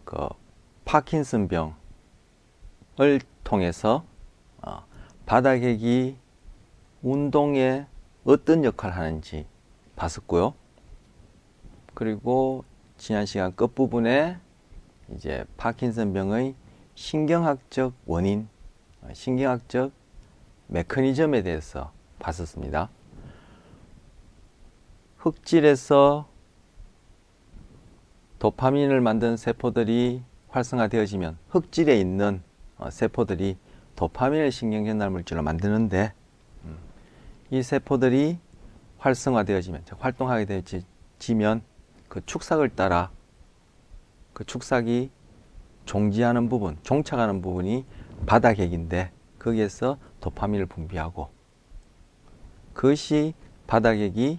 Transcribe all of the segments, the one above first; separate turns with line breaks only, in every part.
그 파킨슨병을 통해서 바닥액이 운동에 어떤 역할을 하는지 봤었고요. 그리고 지난 시간 끝부분에 이제 파킨슨병의 신경학적 원인, 신경학적 메커니즘에 대해서 봤었습니다. 흑질에서 도파민을 만든 세포들이 활성화되어지면 흑질에 있는 세포들이 도파민을 신경전달 물질로 만드는데 이 세포들이 활성화되어지면, 활동하게 되어지면 그 축삭을 따라 그 축삭이 종지하는 부분, 종착하는 부분이 바닥액인데 거기에서 도파민을 분비하고 그것이 바닥액이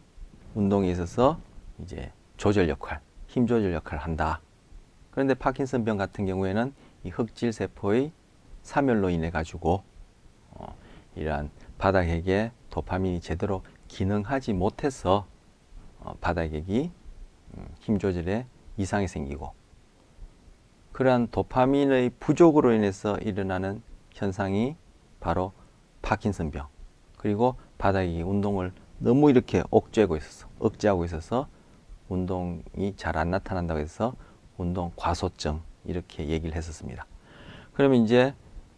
운동에 있어서 이제 조절 역할, 힘 조절 역할을 한다. 그런데 파킨슨병 같은 경우에는 이 흑질 세포의 사멸로 인해 가지고 이러한 바닥액에 도파민이 제대로 기능하지 못해서 바닥액이 힘 조절에 이상이 생기고 그러한 도파민의 부족으로 인해서 일어나는 현상이 바로 파킨슨병, 그리고 바닥액이 운동을 너무 이렇게 억제하고 있어서 운동이 잘 안 나타난다고 해서 운동 과소증 이렇게 얘기를 했었습니다. 그러면 이제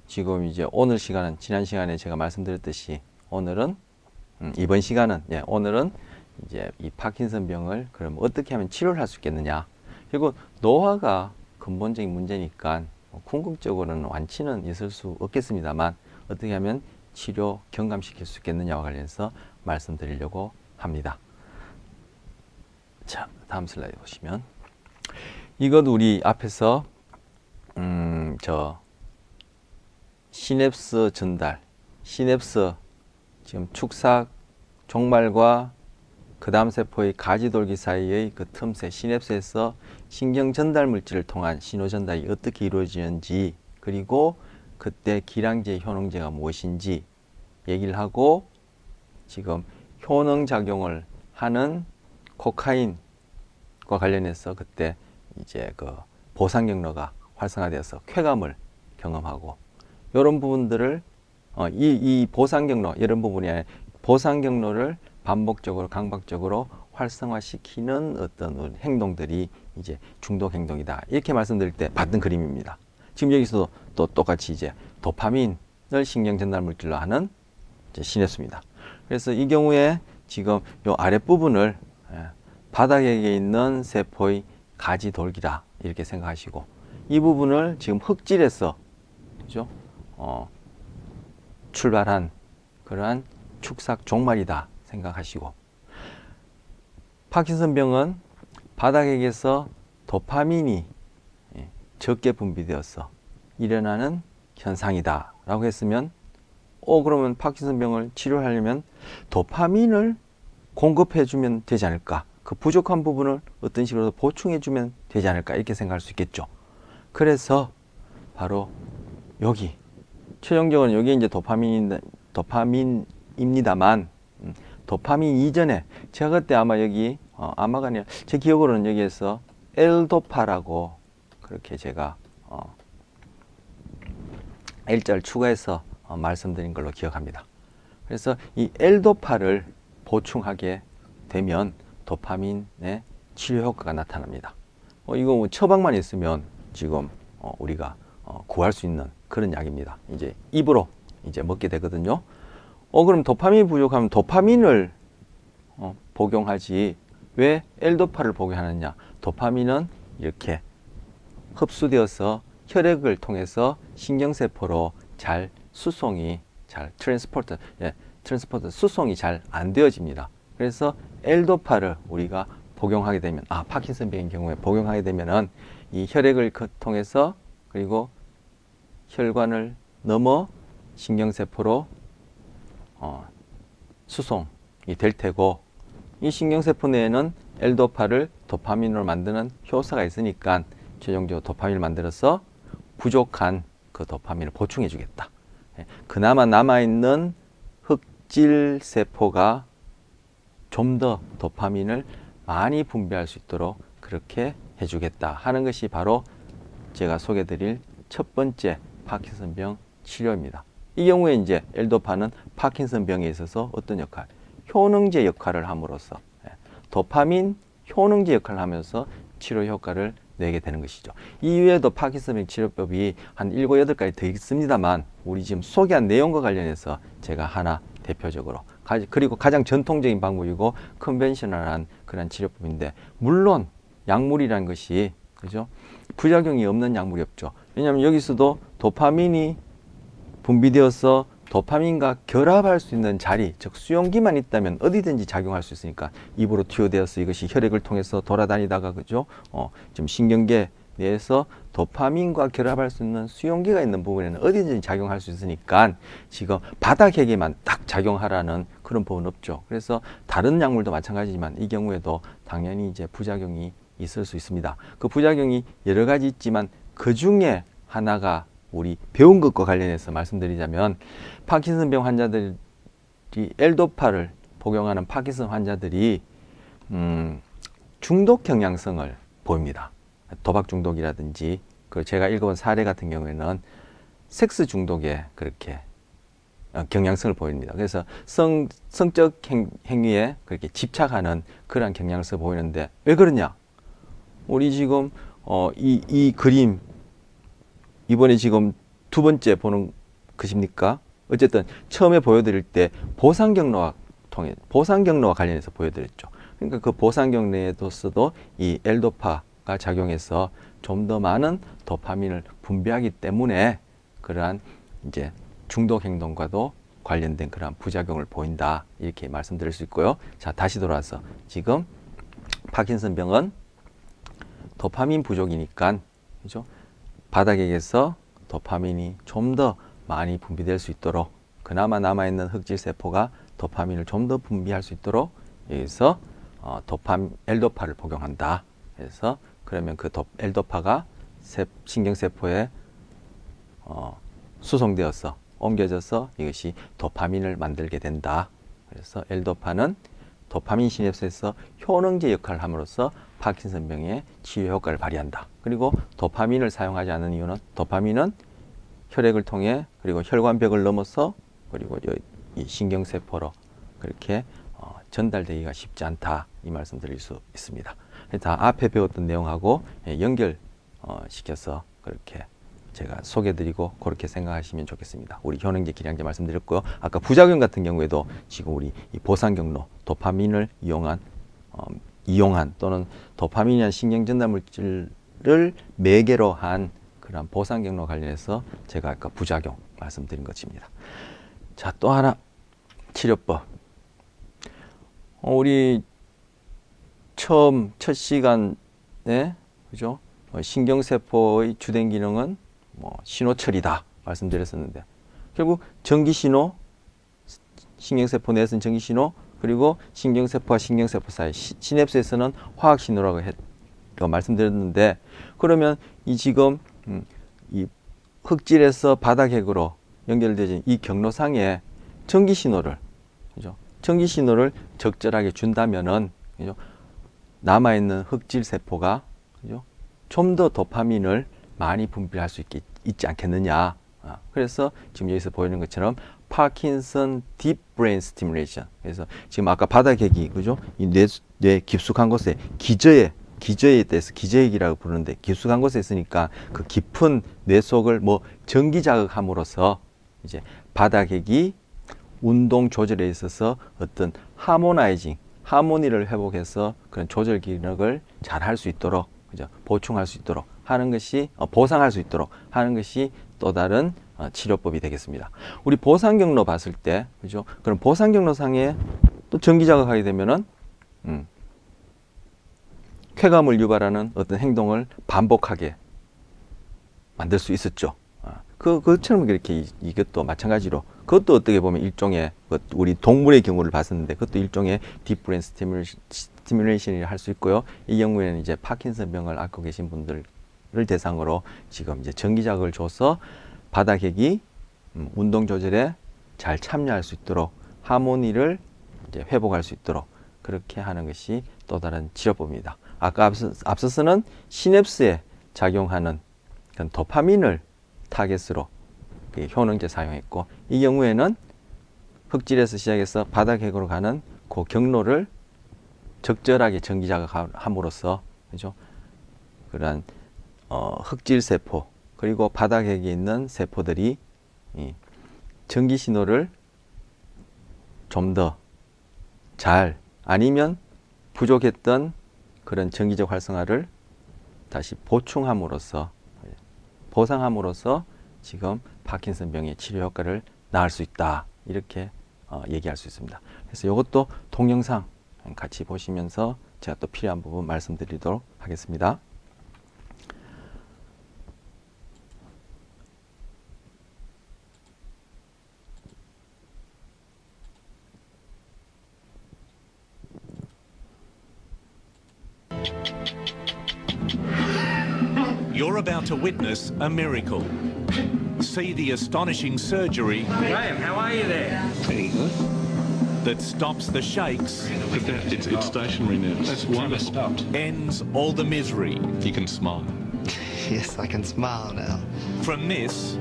지금 이제 오늘 시간은 지난 시간에 제가 말씀드렸듯이 오늘은 이번 시간은 오늘은 이제 이 파킨슨병을 그럼 어떻게 하면 치료를 할 수 있겠느냐. 그리고 노화가 근본적인 문제니까 궁극적으로는 완치는 있을 수 없겠습니다만 어떻게 하면 치료 경감시킬 수 있겠느냐와 관련해서 말씀드리려고 합니다. 자, 다음 슬라이드 보시면 이것 우리 앞에서 시냅스 전달, 시냅스 지금 축삭 종말과 그 다음 세포의 가지돌기 사이의 그 틈새 시냅스에서 신경 전달 물질을 통한 신호 전달이 어떻게 이루어지는지, 그리고 그때 기량제 효능제가 무엇인지 얘기를 하고, 지금 효능 작용을 하는 코카인과 관련해서 그때 이제 그 보상 경로가 활성화되어서 쾌감을 경험하고, 이런 부분들을 이 보상 경로, 이런 부분이 아니라 보상 경로를 반복적으로 강박적으로 활성화시키는 어떤 행동들이 이제 중독 행동이다, 이렇게 말씀드릴 때 봤던 그림입니다. 지금 여기서도 또 똑같이 이제 도파민을 신경 전달 물질로 하는 이제 시냅스입니다. 그래서 이 경우에 지금 요 아랫부분을 바닥에 있는 세포의 가지돌기다 이렇게 생각하시고, 이 부분을 지금 흑질에서 그죠? 출발한 그러한 축삭 종말이다 생각하시고, 파킨슨병은 바닥액에서 도파민이 적게 분비되어서 일어나는 현상이다 라고 했으면, 그러면 파킨슨병을 치료하려면 도파민을 공급해 주면 되지 않을까, 그 부족한 부분을 어떤 식으로 보충해 주면 되지 않을까, 이렇게 생각할 수 있겠죠. 그래서 바로 여기 최종적으로 여기 이제 도파민입니다만 도파민 이전에 제가 그때 아마 여기 아마가 아니라 제 기억으로는 여기에서 L도파라고 그렇게 제가 L자를 추가해서 말씀드린 걸로 기억합니다. 그래서 이 L도파를 보충하게 되면 도파민의 치료 효과가 나타납니다. 이거 뭐 처방만 있으면 지금 우리가 구할 수 있는 그런 약입니다. 이제 입으로 이제 먹게 되거든요. 그럼 도파민이 부족하면 도파민을 복용하지 왜 L도파를 복용하느냐? 도파민은 이렇게 흡수되어서 혈액을 통해서 신경세포로 잘 수송이 잘 트랜스포터 수송이 잘 안 되어집니다. 그래서 L도파를 우리가 복용하게 되면, 파킨슨병의 경우에 복용하게 되면은 이 혈액을 통해서 그리고 혈관을 넘어 신경세포로 수송이 될 테고, 이 신경세포 내에는 L도파를 도파민으로 만드는 효소가 있으니까 최종적으로 도파민을 만들어서 부족한 그 도파민을 보충해 주겠다. 그나마 남아있는 흑질 세포가 좀 더 도파민을 많이 분비할 수 있도록 그렇게 해주겠다 하는 것이 바로 제가 소개드릴 첫 번째 파킨슨병 치료입니다. 이 경우에 이제 L도파는 파킨슨병에 있어서 어떤 역할? 효능제 역할을 함으로써 도파민 효능제 역할을 하면서 치료 효과를 내게 되는 것이죠. 이외에도 파킨슨병 치료법이 한 7, 8가지 더 있습니다만 우리 지금 소개한 내용과 관련해서 제가 하나 대표적으로 그리고 가장 전통적인 방법이고 컨벤셔널한 그런 치료법인데 물론 약물이라는 것이 그죠? 부작용이 없는 약물이 없죠. 왜냐하면 여기서도 도파민이 분비되어서 도파민과 결합할 수 있는 자리, 즉 수용기만 있다면 어디든지 작용할 수 있으니까 입으로 튀어대어서 이것이 혈액을 통해서 돌아다니다가 그죠? 좀 신경계 내에서 도파민과 결합할 수 있는 수용기가 있는 부분에는 어디든지 작용할 수 있으니까 지금 바닥에게만 딱 작용하라는 그런 법은 없죠. 그래서 다른 약물도 마찬가지지만 이 경우에도 당연히 이제 부작용이 있을 수 있습니다. 그 부작용이 여러 가지 있지만 그 중에 하나가 우리 배운 것과 관련해서 말씀드리자면 파킨슨병 환자들이 L도파를 복용하는 파킨슨 환자들이 중독 경향성을 보입니다. 도박 중독이라든지 그 제가 읽어본 사례 같은 경우에는 섹스 중독에 그렇게 경향성을 보입니다. 그래서 성적 행위에 그렇게 집착하는 그러한 경향성을 보이는데 왜 그러냐? 우리 지금 이 그림 이번에 지금 두 번째 보는 것입니까? 어쨌든 처음에 보여드릴 때 보상 경로와 관련해서 보여드렸죠. 그러니까 그 보상 경로에서도 이 L도파가 작용해서 좀 더 많은 도파민을 분비하기 때문에 그러한 이제 중독 행동과도 관련된 그러한 부작용을 보인다 이렇게 말씀드릴 수 있고요. 자, 다시 돌아와서 지금 파킨슨병은 도파민 부족이니까 그죠? 바닥에서 도파민이 좀 더 많이 분비될 수 있도록 그나마 남아있는 흑질 세포가 도파민을 좀 더 분비할 수 있도록 여기서 L도파를 복용한다. 그래서 그러면 그 L도파가 신경세포에 수송되어서 옮겨져서 이것이 도파민을 만들게 된다. 그래서 L도파는 도파민 시냅스에서 효능제 역할을 함으로써 파킨슨병의 치유 효과를 발휘한다. 그리고 도파민을 사용하지 않는 이유는 도파민은 혈액을 통해 그리고 혈관벽을 넘어서 그리고 이 신경세포로 그렇게 전달되기가 쉽지 않다. 이 말씀 드릴 수 있습니다. 다 앞에 배웠던 내용하고 연결시켜서 그렇게 제가 소개드리고 그렇게 생각하시면 좋겠습니다. 우리 효능제, 기량제 말씀드렸고요. 아까 부작용 같은 경우에도 지금 우리 이 보상 경로, 도파민을 이용한 또는 도파민이나 신경 전달 물질을 매개로 한 그런 보상 경로 관련해서 제가 아까 부작용 말씀드린 것입니다. 자, 또 하나 치료법. 우리 첫 시간에 그죠? 신경세포의 주된 기능은 신호 처리다 말씀드렸었는데 결국 전기신호, 신경세포 내에서는 전기신호 그리고 신경세포와 신경세포 사이 시냅스에서는 화학신호라고 말씀드렸는데 그러면 이 지금 이 흑질에서 바닥핵으로 연결되어진 이 경로상에 전기신호를 그죠? 전기신호를 적절하게 준다면은 그죠? 남아있는 흑질 세포가 그죠? 좀 더 도파민을 많이 분비할 수 있지 않겠느냐. 그래서 지금 여기서 보이는 것처럼 파킨슨 딥 브레인 스티뮬레이션. 그래서 지금 아까 바닥핵이 그죠? 이 뇌 깊숙한 곳에 기저에 대해서 기저핵이라고 부르는데 깊숙한 곳에 있으니까 그 깊은 뇌 속을 전기 자극함으로써 이제 바닥핵이 운동 조절에 있어서 어떤 하모니를 회복해서 그런 조절 기능을 잘 할 수 있도록 그죠? 보충할 수 있도록 하는 것이 보상할 수 있도록 하는 것이 또 다른 치료법이 되겠습니다. 우리 보상 경로 봤을 때 그죠? 그럼 보상 경로상에 또 전기 자극하게 되면은 쾌감을 유발하는 어떤 행동을 반복하게 만들 수 있었죠. 그것처럼 그렇게 이것도 마찬가지로 그것도 어떻게 보면 일종의 우리 동물의 경우를 봤었는데 그것도 일종의 딥브레인 스티뮬레이션을 할 수 있고요. 이 경우에는 이제 파킨슨병을 앓고 계신 분들을 대상으로 지금 이제 전기 자극을 줘서 바닥핵이 운동 조절에 잘 참여할 수 있도록 하모니를 이제 회복할 수 있도록 그렇게 하는 것이 또 다른 치료법입니다. 아까 앞서서는 시냅스에 작용하는 도파민을 타겟으로 효능제 사용했고, 이 경우에는 흑질에서 시작해서 바닥핵으로 가는 그 경로를 적절하게 전기 자극함으로써, 그죠? 그러한 흑질 세포 그리고 바닥핵에 있는 세포들이 이 전기 신호를 좀 더 잘, 아니면 부족했던 그런 전기적 활성화를 다시 보충함으로써, 보상함으로써 지금 파킨슨 병의 치료 효과를 낳을 수 있다, 이렇게 얘기할 수 있습니다. 그래서 이것도 동영상 같이 보시면서 제가 또 필요한 부분 말씀드리도록 하겠습니다.
You're about to witness a miracle. See the astonishing surgery
Graham, how are you there?
Pretty good.
that stops the shakes,
Look at that, it's stationary now. That's wonderful.
Stopped.
ends all the misery.
You can smile.
Yes, I can smile now.
From this,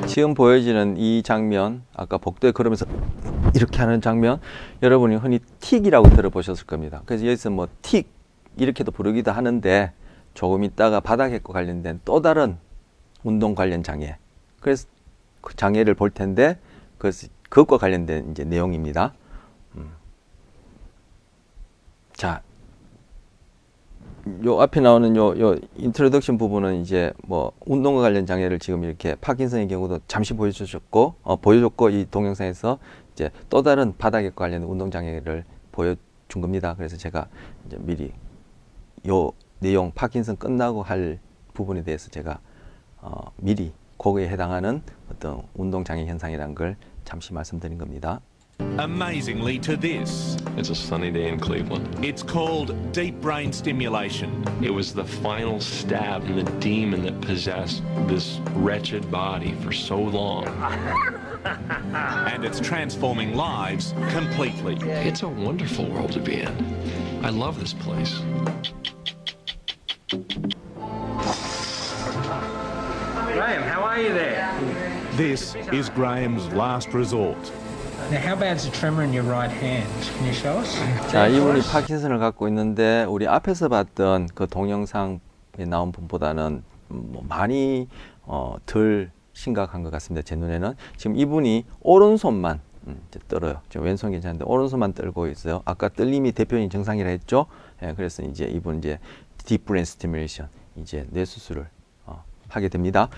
지금 보여지는 이 장면, 아까 복도에 걸으면서 이렇게 하는 장면, 여러분이 흔히 틱이라고 들어보셨을 겁니다. 그래서 여기서 뭐 틱 이렇게도 부르기도 하는데, 조금 있다가 바닥핵과 관련된 또 다른 운동 관련 장애, 그래서 그 장애를 볼 텐데, 그것과 관련된 이제 내용입니다. 자, 요 앞에 나오는 요 인트로덕션 부분은 이제 뭐 운동과 관련 장애를 지금 이렇게 파킨슨의 경우도 잠시 보여줬고 이 동영상에서 이제 또 다른 바닥핵과 관련된 운동 장애를 보여준 겁니다. 그래서 제가 이제 미리 요 내용 파킨슨 끝나고 할 부분에 대해서 제가 미리 거기에 해당하는 어떤 운동 장애 현상이라는 걸 잠시 말씀드린 겁니다.
amazingly to this.
It's a sunny day in Cleveland.
It's called deep brain stimulation.
It was the final stab in the demon that possessed this wretched body for so long.
And it's transforming lives completely.
It's a wonderful world to be in. I love this place.
Graham, how are you there?
This is Graham's last resort.
Now, how bad's the tremor in your right hand? Can you show us?
자, 이분이 파킨슨을 갖고 있는데 우리 앞에서 봤던 그 동영상에 나온 분보다는 뭐 많이 덜 심각한 것 같습니다. 제 눈에는 지금 이분이 오른손만 이제 떨어요. 지금 왼손 괜찮은데 오른손만 떨고 있어요. 아까 떨림이 대표적인 증상이라 했죠. 예, 그래서 이제 이분 이제 딥 브레인 스티뮬레이션, 이제 뇌 수술을 하게 됩니다.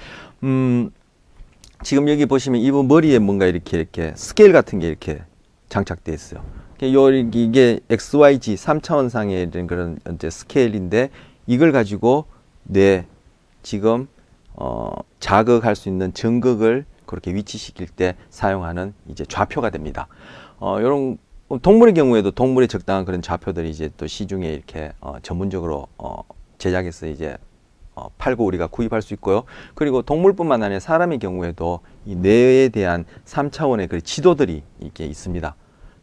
지금 여기 보시면 이분 머리에 뭔가 이렇게 스케일 같은 게 이렇게 장착되어 있어요. 이게 XYG 3차원상의 그런 이제 스케일인데, 이걸 가지고 뇌 지금 자극할 수 있는 전극을 그렇게 위치시킬 때 사용하는 이제 좌표가 됩니다. 이런 동물의 경우에도 동물에 적당한 그런 좌표들이 이제 또 시중에 이렇게 전문적으로 제작해서 이제 팔고 우리가 구입할 수 있고요. 그리고 동물뿐만 아니라 사람의 경우에도 이 뇌에 대한 3차원의 그 지도들이 이렇게 있습니다.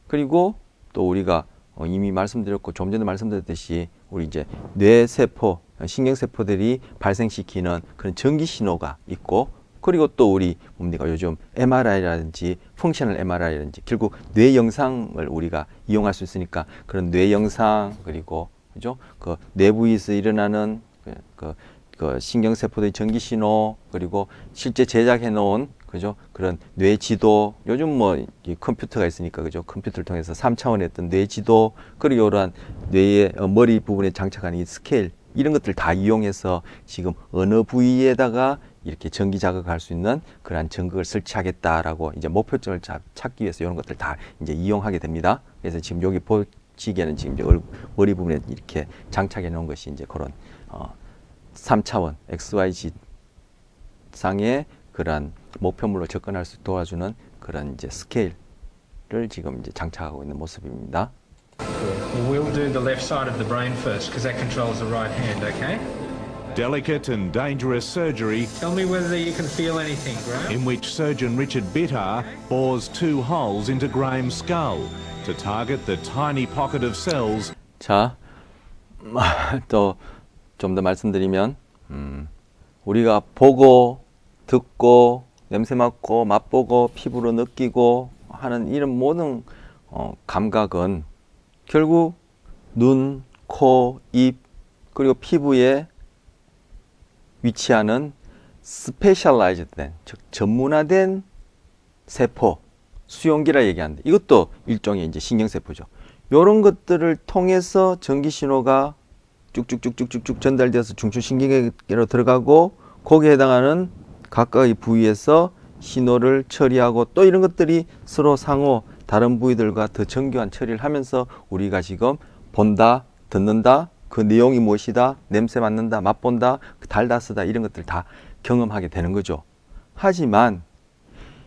그리고 또 우리가 이미 말씀드렸고 좀 전에 말씀드렸듯이 우리 이제 뇌세포, 신경세포들이 발생시키는 그런 전기 신호가 있고, 그리고 또 우리 뭡니까 요즘 MRI라든지 펑셔널 MRI라든지 결국 뇌 영상을 우리가 이용할 수 있으니까 그런 뇌 영상, 그리고 그죠? 그 내부에서 일어나는 그 신경세포들의 전기 신호, 그리고 실제 제작해 놓은 그죠? 그런 뇌 지도, 요즘 뭐 컴퓨터가 있으니까 그죠? 컴퓨터를 통해서 3차원의 어떤 뇌 지도, 그리고 이러한 뇌의 머리 부분에 장착하는 이 스케일, 이런 것들 다 이용해서 지금 어느 부위에다가 이렇게 전기 자극할 수 있는 그러한 전극을 설치하겠다라고 이제 목표점을 찾기 위해서 이런 것들 다 이제 이용하게 됩니다. 그래서 지금 여기 보시기에는 지금 이제 머리 부분에 이렇게 장착해 놓은 것이 이제 그런 3차원 XYG 상의 그러한 목표물로 접근할 수 도와주는 그런 이제 스케일을 지금 이제 장착하고 있는 모습입니다.
We'll do the left side of the brain first, because that controls the right hand, okay?
Delicate and dangerous surgery
Tell me whether you can feel anything, Graham.
in which surgeon Richard Bitter bores 2 holes into Graham's skull to target the tiny pocket of cells
자, 또 좀 더 말씀드리면 우리가 보고 듣고 냄새 맡고 맛보고 피부로 느끼고 하는 이런 모든 감각은 결국 눈, 코, 입 그리고 피부에 위치하는 스페셜라이즈드 된, 즉 전문화된 세포, 수용기라 얘기하는데 이것도 일종의 이제 신경세포죠. 이런 것들을 통해서 전기 신호가 쭉쭉쭉쭉쭉 전달되어서 중추신경계로 들어가고 거기에 해당하는 각각의 부위에서 신호를 처리하고 또 이런 것들이 서로 상호 다른 부위들과 더 정교한 처리를 하면서 우리가 지금 본다, 듣는다, 그 내용이 무엇이다, 냄새 맡는다, 맛본다, 달다, 쓰다 이런 것들 다 경험하게 되는 거죠. 하지만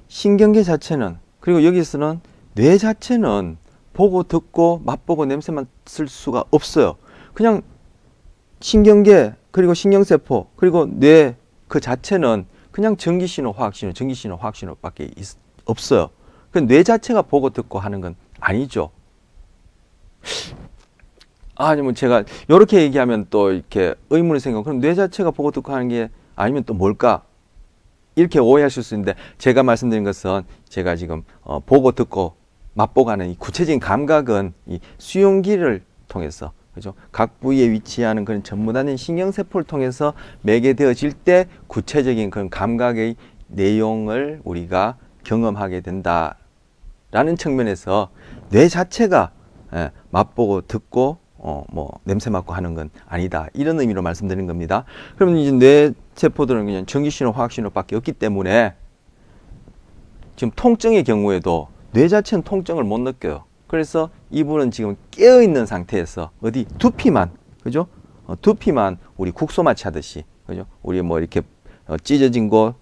신경계 자체는 그리고 여기서는 뇌 자체는 보고 듣고 맛보고 냄새 맡을 수가 없어요. 그냥 신경계 그리고 신경세포 그리고 뇌 그 자체는 그냥 전기신호, 화학신호, 전기신호, 화학신호밖에 없어요. 그 뇌 자체가 보고 듣고 하는 건 아니죠. 아니면 제가 이렇게 얘기하면 또 이렇게 의문이 생겨. 그럼 뇌 자체가 보고 듣고 하는 게 아니면 또 뭘까? 이렇게 오해하실 수 있는데 제가 말씀드린 것은 제가 지금 보고 듣고 맛보고 하는 이 구체적인 감각은 이 수용기를 통해서 그죠? 각 부위에 위치하는 그런 전문화된 신경세포를 통해서 매개되어질 때 구체적인 그런 감각의 내용을 우리가 경험하게 된다라는 측면에서 뇌 자체가 맛보고 듣고 뭐 냄새 맡고 하는 건 아니다 이런 의미로 말씀드리는 겁니다. 그러면 이제 뇌 세포들은 그냥 전기신호, 화학신호밖에 없기 때문에 지금 통증의 경우에도 뇌 자체는 통증을 못 느껴요. 그래서 이분은 지금 깨어 있는 상태에서 어디 두피만 그죠? 두피만 우리 국소 마취하듯이 그죠? 우리 뭐 이렇게 찢어진 거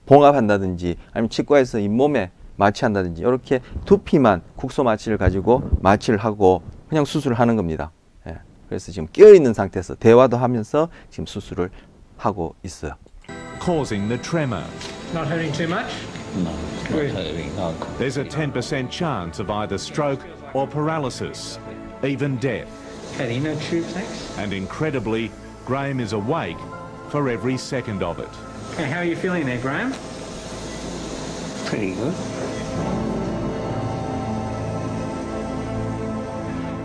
봉합한다든지 아니면 치과에서 잇몸에 마취한다든지 이렇게 두피만 국소 마취를 가지고 마취를 하고 그냥 수술을 하는 겁니다. 예. 그래서 지금 깨어 있는 상태에서 대화도 하면서 지금 수술을 하고 있어요.
causing the tremor.
Not hurting too much?
No, it's not hurting. No.
There's a 10% chance of either stroke or paralysis, even death.
Patty, no tube, thanks.
And incredibly, Graham is awake for every second of it.
Okay, how are you feeling there, Graham?
Pretty good.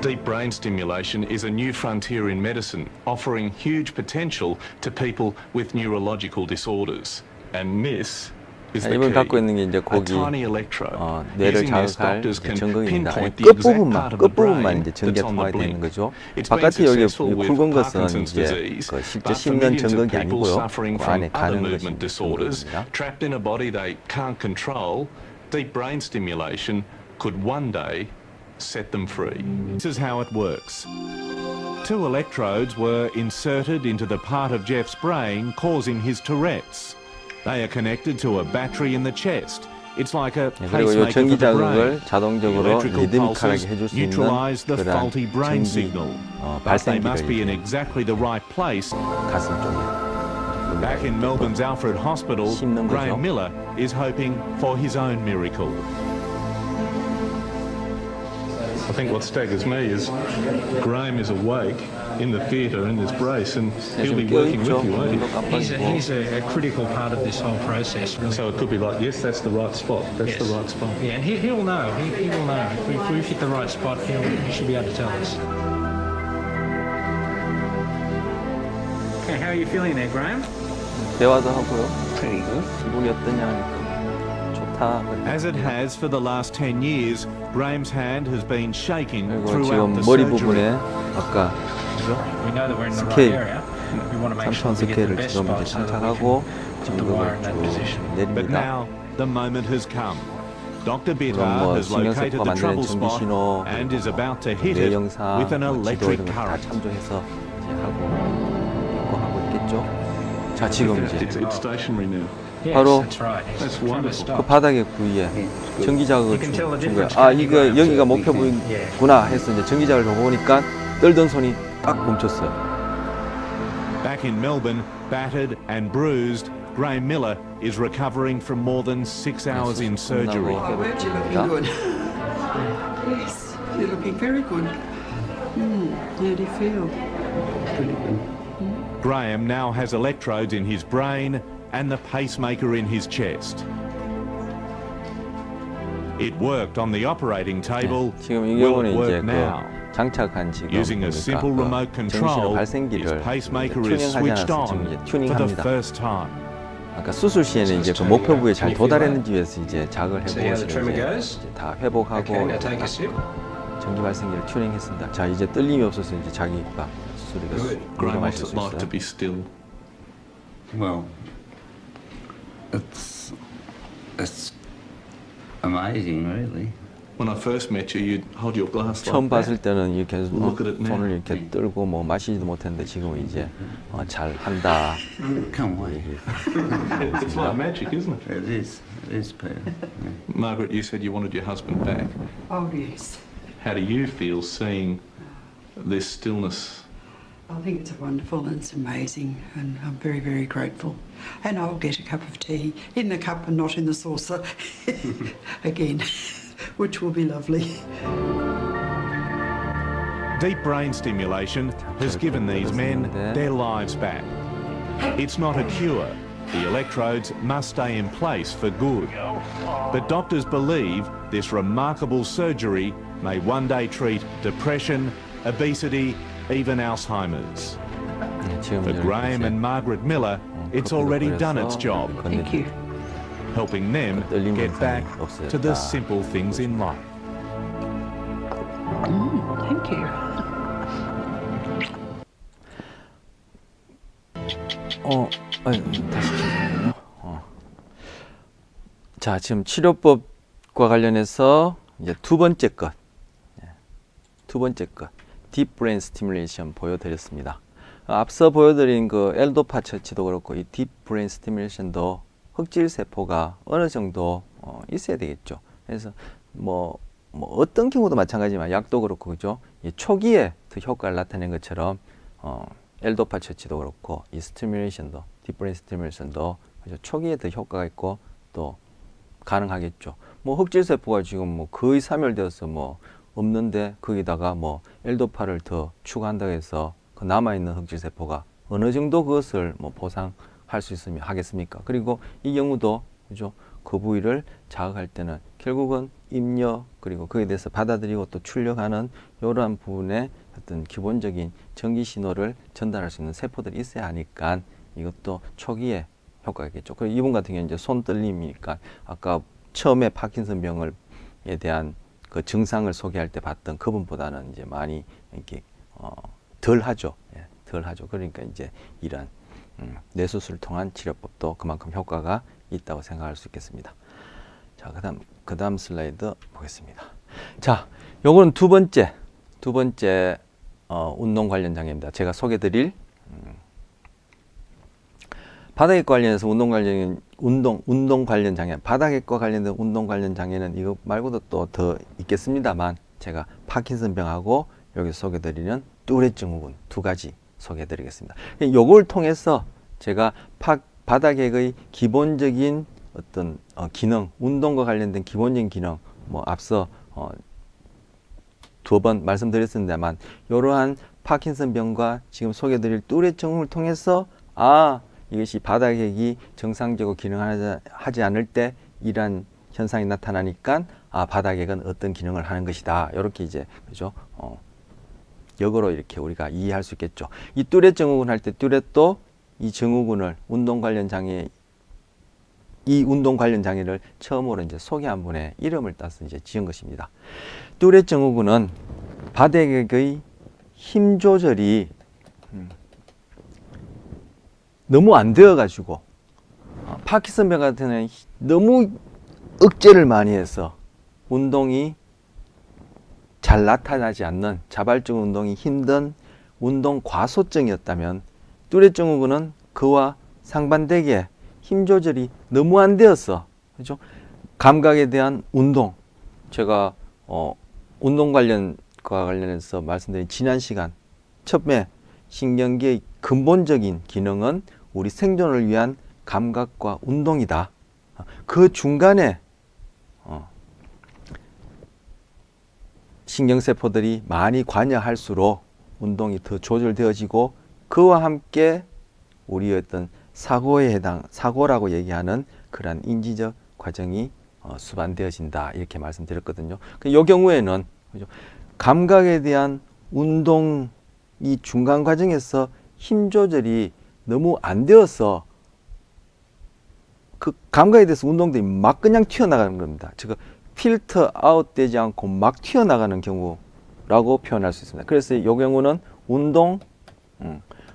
Deep brain stimulation is a new frontier in medicine, offering huge potential to people with neurological disorders. And this is the
이분 갖고 있는 게
key.
이제
A
고기
tiny electrode.
뇌를
Using this,
자극할
doctors can
전극입니다.
pinpoint the exact
끝부분만
part of the
끝부분만
brain
이제 전기가
that's on the
통하게 되는
blink.
거죠.
It's been
바깥에 여기
successful with
굵은 것은
Parkinson's
이제
disease,
그 실제
but for
씹는
millions of
전극이
people
아니고요.
suffering
그
from
안에
other
가는 것이
movement disorders,
전극입니다.
trapped in a body they can't control, deep brain stimulation could one day set them free.
This is how it works. Two electrodes were inserted into the part of Jeff's brain causing his Tourette's. They are connected to a battery in the chest. It's like a
그리고 이
pacemaker
전기
for the brain.
자극을
The
자동적으로
electrical
리드미컬하게
pulses
해줄 수 있는
neutralize the
그런
faulty brain
전기
signal. But they must be in
발생기를
exactly the right place.
가슴 쪽에
Back in Melbourne's Alfred Hospital,
씹는 거죠.
Graham Miller is hoping for his own miracle.
I think what staggers me is Graham is awake in the theatre in this brace and he'll be
지금
working
깨어있죠.
with you, won't
눈도
he?
깜빡이고
He's a critical part of this whole process. Really.
So it could be like, yes, that's the right spot. That's the
Yes.
right spot.
Yeah, and he'll know. He will know. If we've hit the right spot, he should be able to tell us. Okay, how are you feeling there, Graham?
대화도 하고요.
Pretty good.
기분이 어떠냐 하니까 좋다.
As it has for the last 10 years, Graham's hand has been shaking
그리고
throughout
지금
the
머리
surgery.
부분에 아까
We know that we're in the
스케일,
right area. We want to make sure
3천
we get the
스케일을
best
지금
spot
이제
so that we
장착하고
can put the wire in that
전극을
position.
쭉
But
내립니다.
now the moment has come. Dr. Bitar
그럼 뭐
has located
신경세포가
the trouble
만드는 전기
spot
신호
and is about to hit
뇌
it
영상,
with an
지도
electric
이런 거다
current.
참조해서 이제 하고 있고 하고 있겠죠. 자 지금 이제
It's stationary now.
Yes,
바로
that's right.
That's
Trying to
wonderful.
stop.
그 바닥의 부위에 전기 자극을
You can tell the
준 거예요.
difference,
아
can't you,
이거
Graham?
여기가 목표
Yeah.
부위구나 해서 이제 전기 자극을 보니까 떨던 손이 딱 멈췄어요.
Back in Melbourne, battered and bruised, Graham Miller is recovering from more than 6 hours in surgery.
Oh, aren't you looking good? Yes, you're looking very good. How do you feel?
Pretty good.
Graham now has electrodes in his brain and the pacemaker in his chest. It worked on the operating table.
지금 이
Will
경우는
it
이제
work now?
그 장착한 지금
Using a simple remote control, his
발생기를
pacemaker is
튜닝하지
switched
않아서 지금
on
이제
for the
튜닝합니다.
first time.
아까 수술 시에는 이제 그 목표 부위에 잘 도달했는지 위해서 이제 자극을
See how the
해보고
tremor goes?
이제 다 회복하고
Okay, now take a sip.
전기 발생기를 튜닝했습니다. 자, 이제 떨림이 없어서 이제 자기가 수술이가
Graham,
물어마실
what's it
수
like to
있어요.
be still?
Well, it's amazing, really.
When I first met you, you'd hold your glass like
처음
that.
봤을 때는 이렇게
Look at it now.
손을 이렇게 들고 뭐 마시지도 못했는데 지금 이제 잘 한다.
Come away.
It's like magic, isn't it?
It is, Peter. Yeah.
Margaret, you said you wanted your husband back.
Oh, yes.
How do you feel seeing this stillness?
I think it's wonderful and it's amazing, and I'm very, very grateful. And I'll get a cup of tea in the cup and not in the saucer again, which will be lovely.
Deep brain stimulation has given these men their lives back. It's not a cure. The electrodes must stay in place for good. But doctors believe this remarkable surgery may one day treat depression, obesity, even Alzheimer's.
지금
For Graham and Margaret Miller, it's already done its job,
Thank you.
helping them get back to the simple things in life.
Thank you.
다시 잠깐만요. 자, 지금 치료법과 관련해서 이제 두 번째 것, 딥 브레인 스티뮬레이션 보여드렸습니다. 앞서 보여드린 그 엘도파 처치도 그렇고 이 딥 브레인 스티뮬레이션도 흑질 세포가 어느 정도 있어야 되겠죠. 그래서 뭐 어떤 경우도 마찬가지지만 약도 그렇고 그죠. 이 초기에 더 효과를 나타낸 것처럼 엘도파 처치도 그렇고 이 스티뮬레이션도 딥 브레인 스티뮬레이션도 그죠? 초기에 더 효과가 있고 또 가능하겠죠. 뭐 흑질 세포가 지금 뭐 거의 사멸되어서 뭐 없는데 거기다가 뭐 엘도파를 더 추가한다고 해서 그 남아있는 흑질 세포가 어느 정도 그것을 뭐 보상할 수 있으면 하겠습니까? 그리고 이 경우도 그죠? 그 부위를 자극할 때는 결국은 입력 그리고 거기에 대해서 받아들이고 또 출력하는 이러한 부분에 어떤 기본적인 전기 신호를 전달할 수 있는 세포들이 있어야 하니까 이것도 초기에 효과가 있겠죠. 그리고 이분 같은 경우는 이제 손 떨림이니까 아까 처음에 파킨슨 병에 대한 그 증상을 소개할 때 봤던 그분보다는 이제 많이 이렇게 덜 하죠. 예, 덜 하죠. 그러니까 이제 이런 뇌수술을 통한 치료법도 그만큼 효과가 있다고 생각할 수 있겠습니다. 자, 그다음 슬라이드 보겠습니다. 자, 요거는 두 번째 운동 관련 장애입니다. 제가 소개드릴 바닥액 관련해서 운동 관련 장애, 바닥액과 관련된 운동 관련 장애는 이거 말고도 또 더 있겠습니다만 제가 파킨슨병하고 여기서 소개드리는 뚜렛 증후군 두 가지 소개해드리겠습니다. 요걸 통해서 제가 바닥액의 기본적인 어떤 기능, 운동과 관련된 기본적인 기능, 뭐 앞서 두 번 말씀드렸습니다만 이러한 파킨슨병과 지금 소개드릴 뚜렛 증후군을 통해서 이것이 바닥액이 정상적으로 기능하지 않을 때 이러한 현상이 나타나니까 바닥액은 어떤 기능을 하는 것이다. 이렇게 이제 그죠? 역으로 이렇게 우리가 이해할 수 있겠죠. 이 뚜렛 증후군 할 때 뚜렛도 이 증후군을 운동 관련 장애를 처음으로 이제 소개한 분의 이름을 따서 이제 지은 것입니다. 뚜렛 증후군은 바닥액의 힘 조절이 너무 안 되어가지고 파킨슨병 같은 경우는 너무 억제를 많이 해서 운동이 잘 나타나지 않는 자발적 운동이 힘든 운동 과소증이었다면 뚜렛 증후군은 그와 상반되게 힘 조절이 너무 안 되어서 그죠? 감각에 대한 운동 제가 운동 관련과 관련해서 말씀드린 지난 시간 처음에 신경계의 근본적인 기능은 우리 생존을 위한 감각과 운동이다. 그 중간에 신경세포들이 많이 관여할수록 운동이 더 조절되어지고 그와 함께 우리의 어떤 사고라고 얘기하는 그러한 인지적 과정이 수반되어진다 이렇게 말씀드렸거든요. 이 경우에는 그죠? 감각에 대한 운동 이 중간 과정에서 힘 조절이 너무 안 되어서 그 감각에 대해서 운동들이 막 그냥 튀어나가는 겁니다. 즉 필터 아웃 되지 않고 막 튀어나가는 경우라고 표현할 수 있습니다. 그래서 이 경우는 운동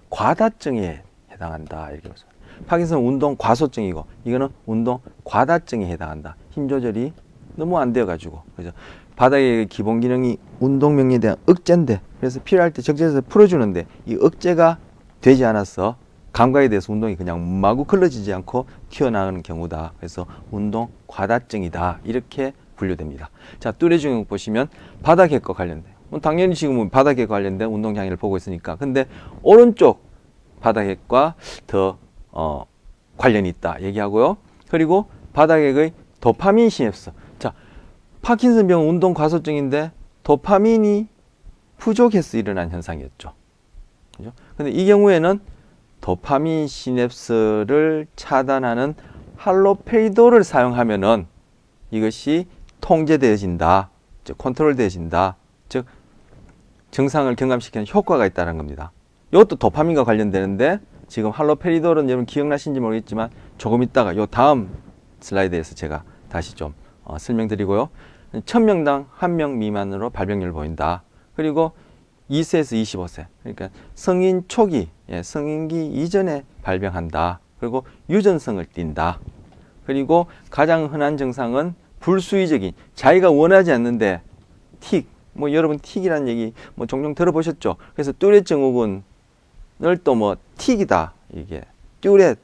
과다증에 해당한다 이렇게 보습니다. 파킨슨 운동 과소증이고 이거는 운동 과다증에 해당한다. 힘 조절이 너무 안 되어 가지고 그죠? 바닥의 기본 기능이 운동 명령에 대한 억제인데 그래서 필요할 때 적재해서 풀어주는데 이 억제가 되지 않아서 감각에 대해서 운동이 그냥 마구 걸러지지 않고 튀어나오는 경우다. 그래서 운동 과다증이다 이렇게 분류됩니다. 자, 뚜레 증후군 보시면 바닥핵과 관련돼요. 당연히 지금은 바닥핵과 관련된 운동 장애를 보고 있으니까. 근데 오른쪽 바닥핵과 더 관련이 있다 얘기하고요. 그리고 바닥핵의 도파민 시냅스. 자, 파킨슨병은 운동 과소증인데 도파민이 부족해서 일어난 현상이었죠. 그죠? 근데 이 경우에는 도파민 시냅스를 차단하는 할로페리도를 사용하면은 이것이 통제되어진다. 즉 컨트롤되어진다. 즉 증상을 경감시키는 효과가 있다는 겁니다. 이것도 도파민과 관련되는데 지금 할로페리돌은 여러분 기억나신지 모르겠지만 조금 있다가 요 다음 슬라이드에서 제가 다시 좀 설명드리고요. 1000명당 1명 미만으로 발병률을 보인다. 그리고 2세에서 25세 그러니까 성인 초기 성인기 이전에 발병한다. 그리고 유전성을 띈다. 그리고 가장 흔한 증상은 불수의적인 자기가 원하지 않는데 틱 여러분 틱이라는 얘기 종종 들어보셨죠. 그래서 뚜레 증후군을 또 틱이다 이게 뚜레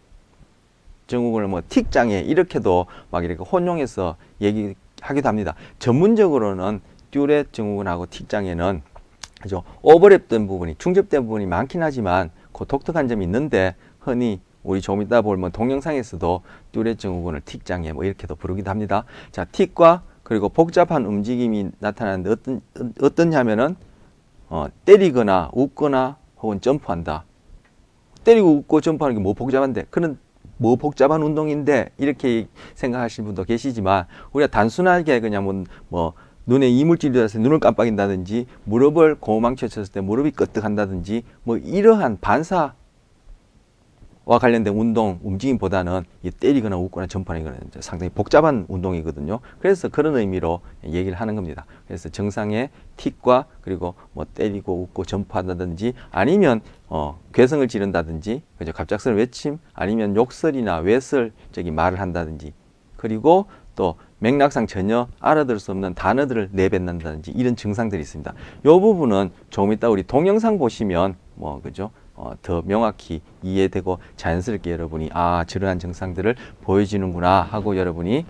증후군을 틱장애 이렇게도 막 이렇게 혼용해서 얘기하기도 합니다. 전문적으로는 뚜레 증후군하고 틱장애는 그죠 오버랩된 부분이 중접된 부분이 많긴 하지만 그 독특한 점이 있는데 흔히 우리 조금 이따 볼 동영상에서도 뚜레 증후군을 틱장애 이렇게도 부르기도 합니다. 자, 틱과 그리고 복잡한 움직임이 나타나는데 어떠냐면은 때리거나 웃거나 혹은 점프한다. 때리고 웃고 점프하는 게 복잡한데 그런 복잡한 운동인데 이렇게 생각하시는 분도 계시지만 우리가 단순하게 그냥 눈에 이물질이 들어서 눈을 깜빡인다든지 무릎을 고무망치에 쳤을 때 무릎이 끄떡한다든지 이러한 반사와 관련된 운동 움직임보다는 때리거나 웃거나 점프하는 건 상당히 복잡한 운동이거든요. 그래서 그런 의미로 얘기를 하는 겁니다. 그래서 정상의 틱과 그리고 때리고 웃고 점프한다든지 아니면 괴성을 지른다든지 그죠 갑작스러운 외침 아니면 욕설이나 외설적인 말을 한다든지 그리고 또 맥락상 전혀 알아들을 수 없는 단어들을 내뱉는다든지 이런 증상들이 있습니다. 이 부분은 조금 이따 우리 동영상 보시면 그죠? 더 명확히 이해되고 자연스럽게 여러분이 저러한 증상들을 보여지는구나 하고 여러분이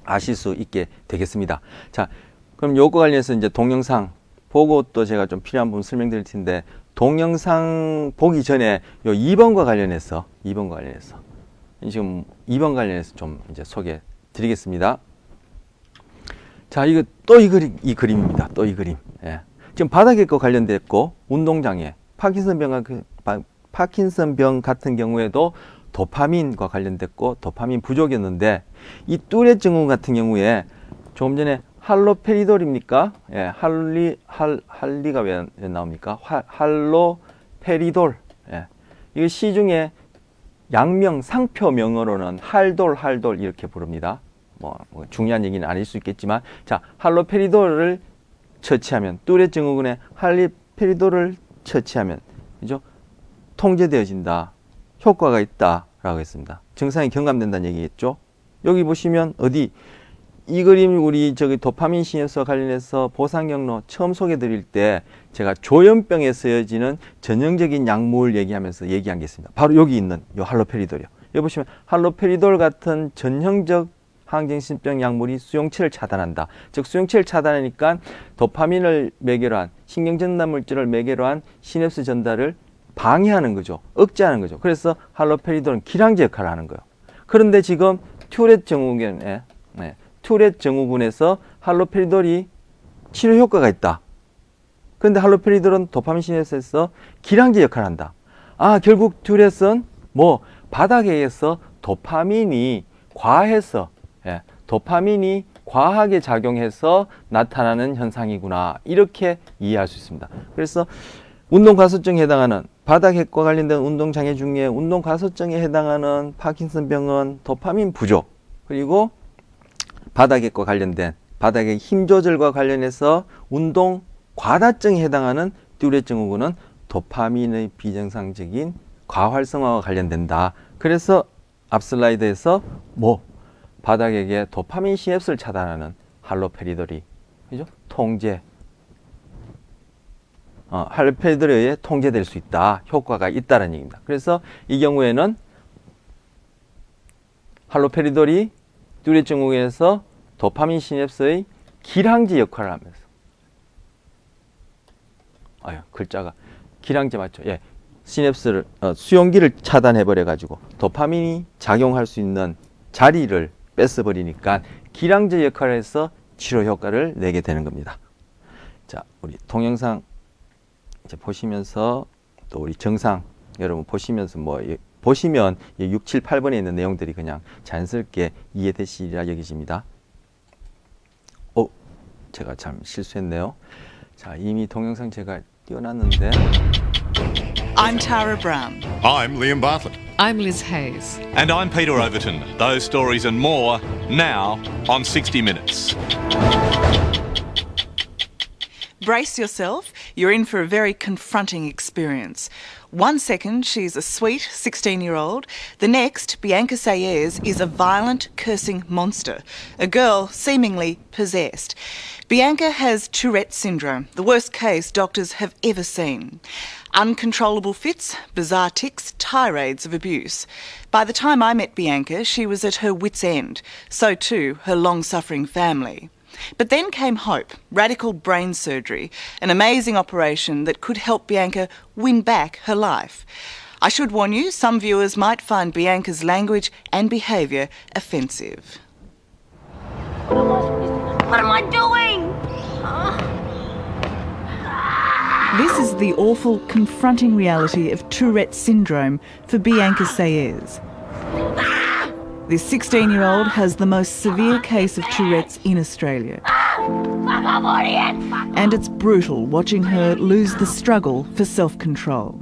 아실 수 있게 되겠습니다. 자, 그럼 요거 관련해서 이제 동영상 보고 또 제가 좀 필요한 부분 설명드릴 텐데 동영상 보기 전에 요 2번과 관련해서 지금 2번 관련해서 좀 이제 소개 드리겠습니다. 자, 이거 또 이 그림입니다. 또 이 그림. 예. 지금 바닥핵과 관련됐고 운동장애, 파킨슨병 같은 경우에도 도파민과 관련됐고 도파민 부족이었는데 이 뚜레 증후군 같은 경우에 조금 전에 할로페리돌입니까? 예, 할리가 왜 나옵니까? 할로페리돌. 예. 이거 시중에 양명, 상표명어로는 할돌 이렇게 부릅니다. 중요한 얘기는 아닐 수 있겠지만, 자, 할로페리돌을 처치하면, 뚜레 증후군의 할로페리돌을 처치하면, 그죠? 통제되어진다. 효과가 있다라고 했습니다. 증상이 경감된다는 얘기겠죠? 여기 보시면 이 그림 우리 도파민 시냅스와 관련해서 보상 경로 처음 소개 드릴 때 제가 조현병에 쓰여지는 전형적인 약물 얘기하면서 얘기한 게 있습니다. 바로 여기 있는 요 할로페리돌이요. 여기 보시면 할로페리돌 같은 전형적 항정신병 약물이 수용체를 차단한다. 즉 수용체를 차단하니까 도파민을 매개로 한 신경전달 물질을 매개로 한 시냅스 전달을 방해하는 거죠. 억제하는 거죠. 그래서 할로페리돌은 기량제 역할을 하는 거예요. 그런데 지금 뚜렛 증후군에서 할로페리돌이 치료 효과가 있다. 그런데 할로페리돌은 도파민 시냅스에서 기량제 역할을 한다. 결국 뚜렛은 뭐 바닥에 의해서 도파민이 과해서 도파민이 과하게 작용해서 나타나는 현상이구나 이렇게 이해할 수 있습니다. 그래서 운동과소증에 해당하는 바닥핵과 관련된 운동장애 중에 운동과소증에 해당하는 파킨슨병은 도파민 부족, 그리고 바닥핵과 관련된 바닥의 힘 조절과 관련해서 운동 과다증에 해당하는 듀레 증후군은 도파민의 비정상적인 과활성화와 관련된다. 그래서 앞 슬라이드에서 뭐 바닥에게 도파민 시냅스를 차단하는 할로페리도리, 그죠? 통제, 할로페리도리에 의해 통제될 수 있다, 효과가 있다는 얘기입니다. 그래서 이 경우에는 할로페리도리 듀레 증후군에서 도파민 시냅스의 기량제 역할을 하면서, 글자가 기량제 맞죠? 예, 시냅스를 수용기를 차단해 버려 가지고 도파민이 작용할 수 있는 자리를 뺏어 버리니까 기량제 역할을 해서 치료 효과를 내게 되는 겁니다. 자, 우리 동영상 이제 보시면서 또 우리 정상 여러분 보시면서 보시면 6, 7, 8번에 있는 내용들이 그냥 자연스럽게 이해되시리라 여기집니다. 제가 참 실수했네요. 자, 이미 동영상 제가 띄워놨는데.
I'm Tara Brown.
I'm Liam Bartlett.
I'm Liz Hayes.
And I'm Peter Overton. Those stories and more now on 60 Minutes.
Brace yourself, you're in for a very confronting experience. 1 second, she's a sweet 16-year-old. The next, Bianca Sayers, is a violent, cursing monster. A girl seemingly possessed. Bianca has Tourette syndrome, the worst case doctors have ever seen. Uncontrollable fits, bizarre tics, tirades of abuse. By the time I met Bianca, she was at her wit's end. So too, her long-suffering family. But then came hope, radical brain surgery, an amazing operation that could help Bianca win back her life. I should warn you, some viewers might find Bianca's language and behaviour offensive.
What am I doing?
This is the awful, confronting reality of Tourette syndrome for Bianca Sayers. This 16-year-old has the most severe case of Tourette's in Australia. And it's brutal watching her lose the struggle for self-control.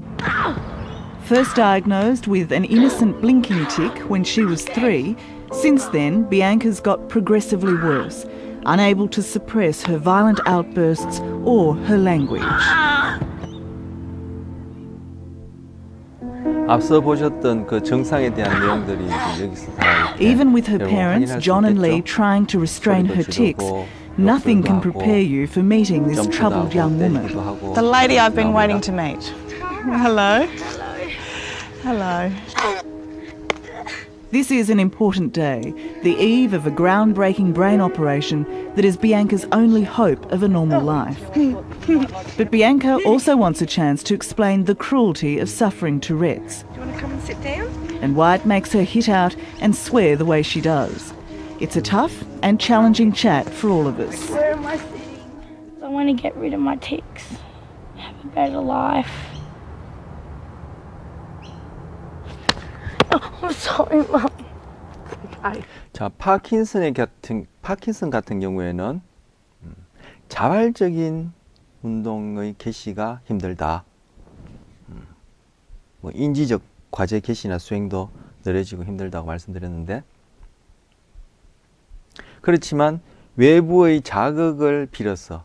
First diagnosed with an innocent blinking tic when she was 3, since then Bianca's got progressively worse, unable to suppress her violent outbursts or her language.
앞서 보셨던 그 정상에 대한 내용들이 여기서 다
Even with her parents, John and Lee, trying to restrain her tics, nothing can prepare you for meeting this troubled young woman.
The lady I've been waiting to meet. Hello. Hello.
This is an important day, the eve of a groundbreaking brain operation that is Bianca's only hope of a normal life. But Bianca also wants a chance to explain the cruelty of suffering Tourette's.
Do you want to come and sit down?
And why it makes her hit out and swear the way she does. It's a tough and challenging chat for all of us.
Where am I sitting? I want to get rid of my tics. Have a better life. I'm sorry, Mum. Okay.
자, 파킨슨 같은 경우에는 자발적인 운동의 개시가 힘들다. 뭐 인지적 과제 개시나 수행도 느려지고 힘들다고 말씀드렸는데, 그렇지만 외부의 자극을 빌어서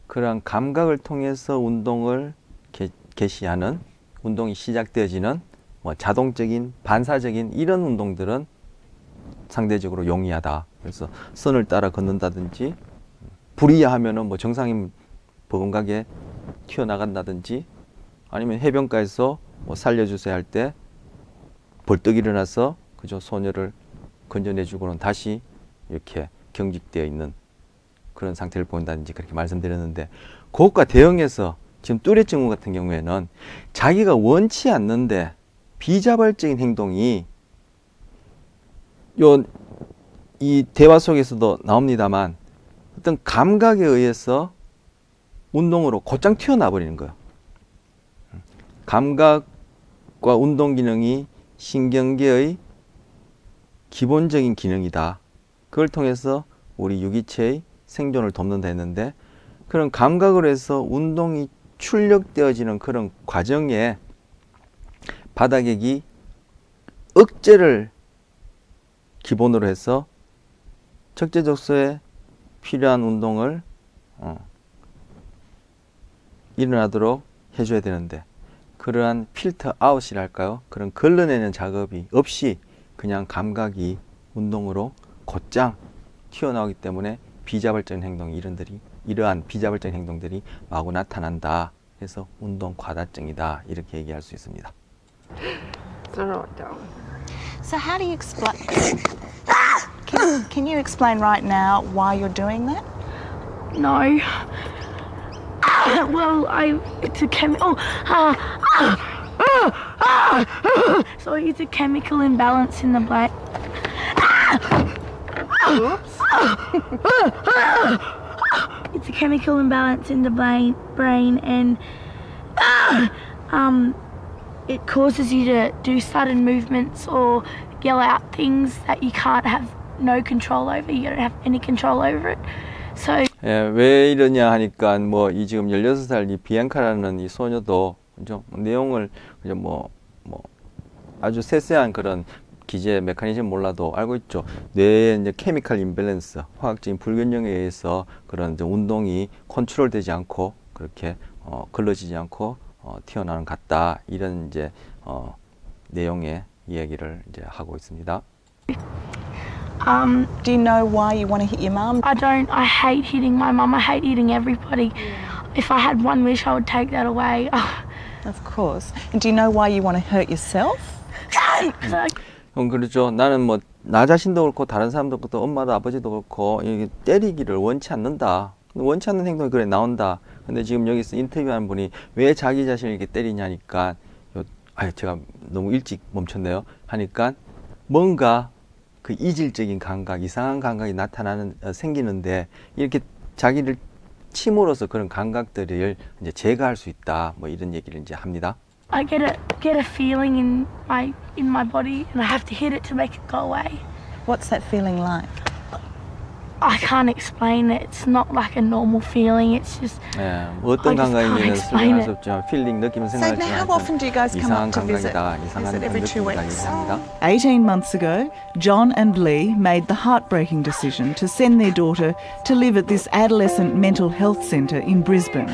그러한 감각을 통해서 운동을 개시하는, 운동이 시작되어지는 뭐 자동적인, 반사적인 이런 운동들은 상대적으로 용이하다. 그래서 선을 따라 걷는다든지, 불이야 하면은 뭐 정상인 버금가게 튀어나간다든지, 아니면 해변가에서 뭐 살려주세요 할 때 벌떡 일어나서 그저 소녀를 건져내주고는 다시 이렇게 경직되어 있는 그런 상태를 보인다든지 그렇게 말씀드렸는데, 그것과 대응해서 지금 뚜레 증후 같은 경우에는 자기가 원치 않는데 비자발적인 행동이 이 대화 속에서도 나옵니다만 어떤 감각에 의해서 운동으로 곧장 튀어나와 버리는 거예요. 감각에 과 운동 기능이 신경계의 기본적인 기능이다. 그걸 통해서 우리 유기체의 생존을 돕는다 했는데, 그런 감각으로 해서 운동이 출력되어지는 그런 과정에 바닥액이 억제를 기본으로 해서 적재적소에 필요한 운동을 일어나도록 해줘야 되는데, 그러한 필터 아웃이랄까요? 그런 걸러내는 작업이 없이 그냥 감각이 운동으로 곧장 튀어나오기 때문에 비자발적인 행동이 이러한 비자발적인 행동들이 마구 나타난다. 해서 운동 과다증이다. 이렇게 얘기할 수 있습니다.
So how do you explain? Can you explain right now why you're doing that?
No. Well, it's a chemical. So it's a chemical imbalance in the brain. It's a chemical imbalance in the brain, and it causes you to do sudden movements or yell out things that you can't have no control over. You don't have any control over it. So
왜 이러냐 하니까 이 지금 16살 이 비앙카라는 이 소녀도 그죠? 내용을 그죠? 아주 세세한 그런 기제 메커니즘 몰라도 알고 있죠. 뇌의 이제 케미컬 임밸런스, 화학적인 불균형에 의해서 그런 이제 운동이 컨트롤되지 않고 그렇게 걸러지지 않고 튀어나오는 것 같다. 이런 이제 내용의 이야기를 이제 하고 있습니다.
Do you know why you want to hit your mum?
I don't. I hate hitting my mum. I hate hitting everybody. If I had one wish, I would take that away.
Of course. And do you know why you want to hurt yourself?
그렇죠. 나는 나 자신도 그렇고 다른 사람도 그렇고 엄마도 아버지도 그렇고 이게 때리기를 원치 않는다. 원치 않는 행동이 그래 나온다. 근데 지금 여기서 인터뷰하는 분이 왜 자기 자신을 이렇게 때리냐니까 제가 너무 일찍 멈췄네요. 하니까 뭔가 그 이질적인 감각, 이상한 감각이 생기는데 이렇게 자기를 침으로써 그런 감각들을 이제 제거할 수 있다. 이런 얘기를 이제 합니다.
I get a feeling in my body, and I have to hit it to make it go away.
What's that feeling like?
I can't explain it. It's not like a normal feeling. It's just.
어떤
I just
감각인지는
can't
설명할
explain
수 없지만 필링, 느낌,
So
생각할
now how often do you guys come
이상한
up to visit?
감각이다. 이상한
Is it every 2
느낌이다.
weeks?
얘기합니다.
18 months ago, John and Lee made the heartbreaking decision to send their daughter to live at this adolescent mental health centre in Brisbane.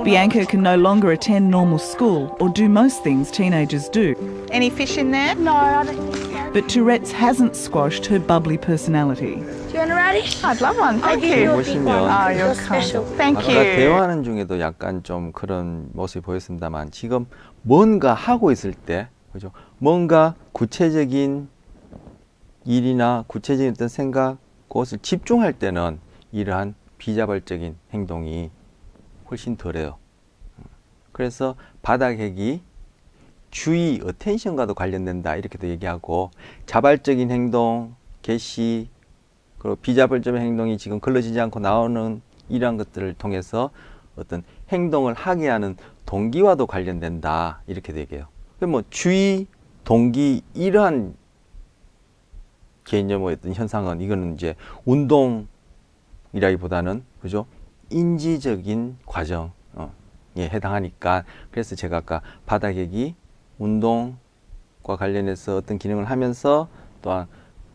Bianca can no longer attend normal school or do most things teenagers do.
Any fish in there?
No, I don't think so.
But Tourette's hasn't squashed her bubbly personality.
Do you want a radish?
I'd love one.
I'll
Thank
give
you.
you a big one.
Oh, you're
You're special.
Thank
아까
you.
대화하는 중에도 약간 좀 그런 모습이 보였습니다만 지금 뭔가 하고 있을 때, 그죠? 뭔가 구체적인 일이나 구체적인 어떤 생각, 그것을 집중할 때는 이러한 비자발적인 행동이 훨씬 덜해요. 그래서 바닥핵이 주의, 어텐션과도 관련된다 이렇게도 얘기하고, 자발적인 행동, 개시, 그리고 비자발적인 행동이 지금 걸러지지 않고 나오는 이러한 것들을 통해서 어떤 행동을 하게 하는 동기와도 관련된다 이렇게도 얘기해요. 주의, 동기 이러한 개념의 어떤 현상은 이거는 이제 운동이라기보다는 그죠? 인지적인 과정에 해당하니까, 그래서 제가 아까 바닥핵이 운동과 관련해서 어떤 기능을 하면서 또한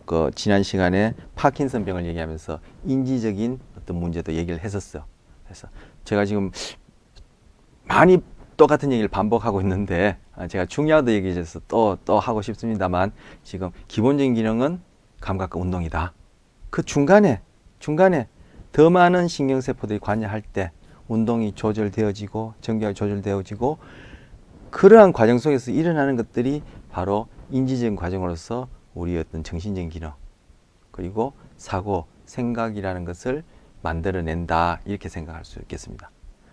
그 지난 시간에 파킨슨병을 얘기하면서 인지적인 어떤 문제도 얘기를 했었어요. 그래서 제가 지금 많이 똑같은 얘기를 반복하고 있는데 제가 중요하다 얘기해서 또 하고 싶습니다만, 지금 기본적인 기능은 감각과 운동이다. 그 중간에 더 많은 신경세포들이 관여할 때 운동이 조절되어지고 전기가 조절되어지고, 그러한 과정 속에서 일어나는 것들이 바로 인지적인 과정으로서 우리 어떤 정신적인 기능, 그리고 사고, 생각이라는 것을 만들어낸다 이렇게 생각할 수 있겠습니다.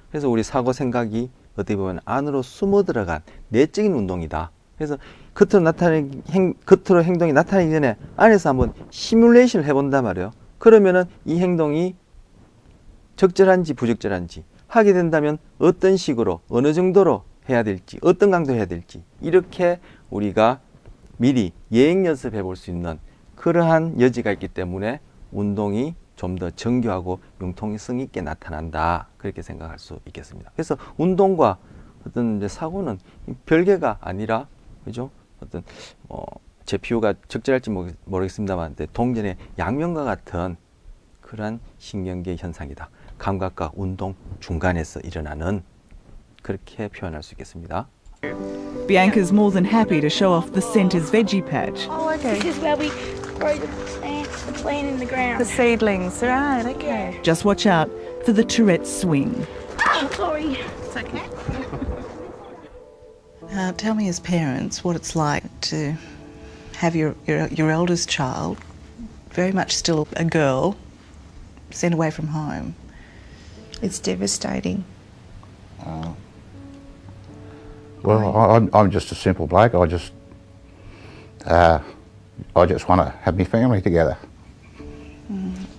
그래서 우리 사고, 생각이 어떻게 보면 안으로 숨어 들어간 내적인 운동이다. 그래서 겉으로 행동이 나타나기 전에 안에서 한번 시뮬레이션을 해본단 말이에요. 그러면은 이 행동이 적절한지 부적절한지, 하게 된다면 어떤 식으로 어느 정도로 해야 될지, 어떤 강도 해야 될지 이렇게 우리가 미리 예행 연습해 볼 수 있는 그러한 여지가 있기 때문에 운동이 좀 더 정교하고 융통성 있게 나타난다, 그렇게 생각할 수 있겠습니다. 그래서 운동과 어떤 이제 사고는 별개가 아니라, 그죠? 어떤 제 비유가 적절할지 모르겠습니다만 동전의 양면과 같은 그러한 신경계 현상이다. 감각과 운동 중간에서 일어나는, 그렇게 표현할 수 있겠습니다.
Bianca's more than happy to show off the centre's veggie patch.
Oh, okay. This is where we grow the plant in the ground.
The seedlings, right, okay.
Just watch out for the Tourette's swing.
Oh, sorry.
It's okay.
Tell me as parents what it's like to have your eldest child, very much still a girl, sent away from home.
It's devastating.
Well, I'm just a simple bloke. I just want to have my family together.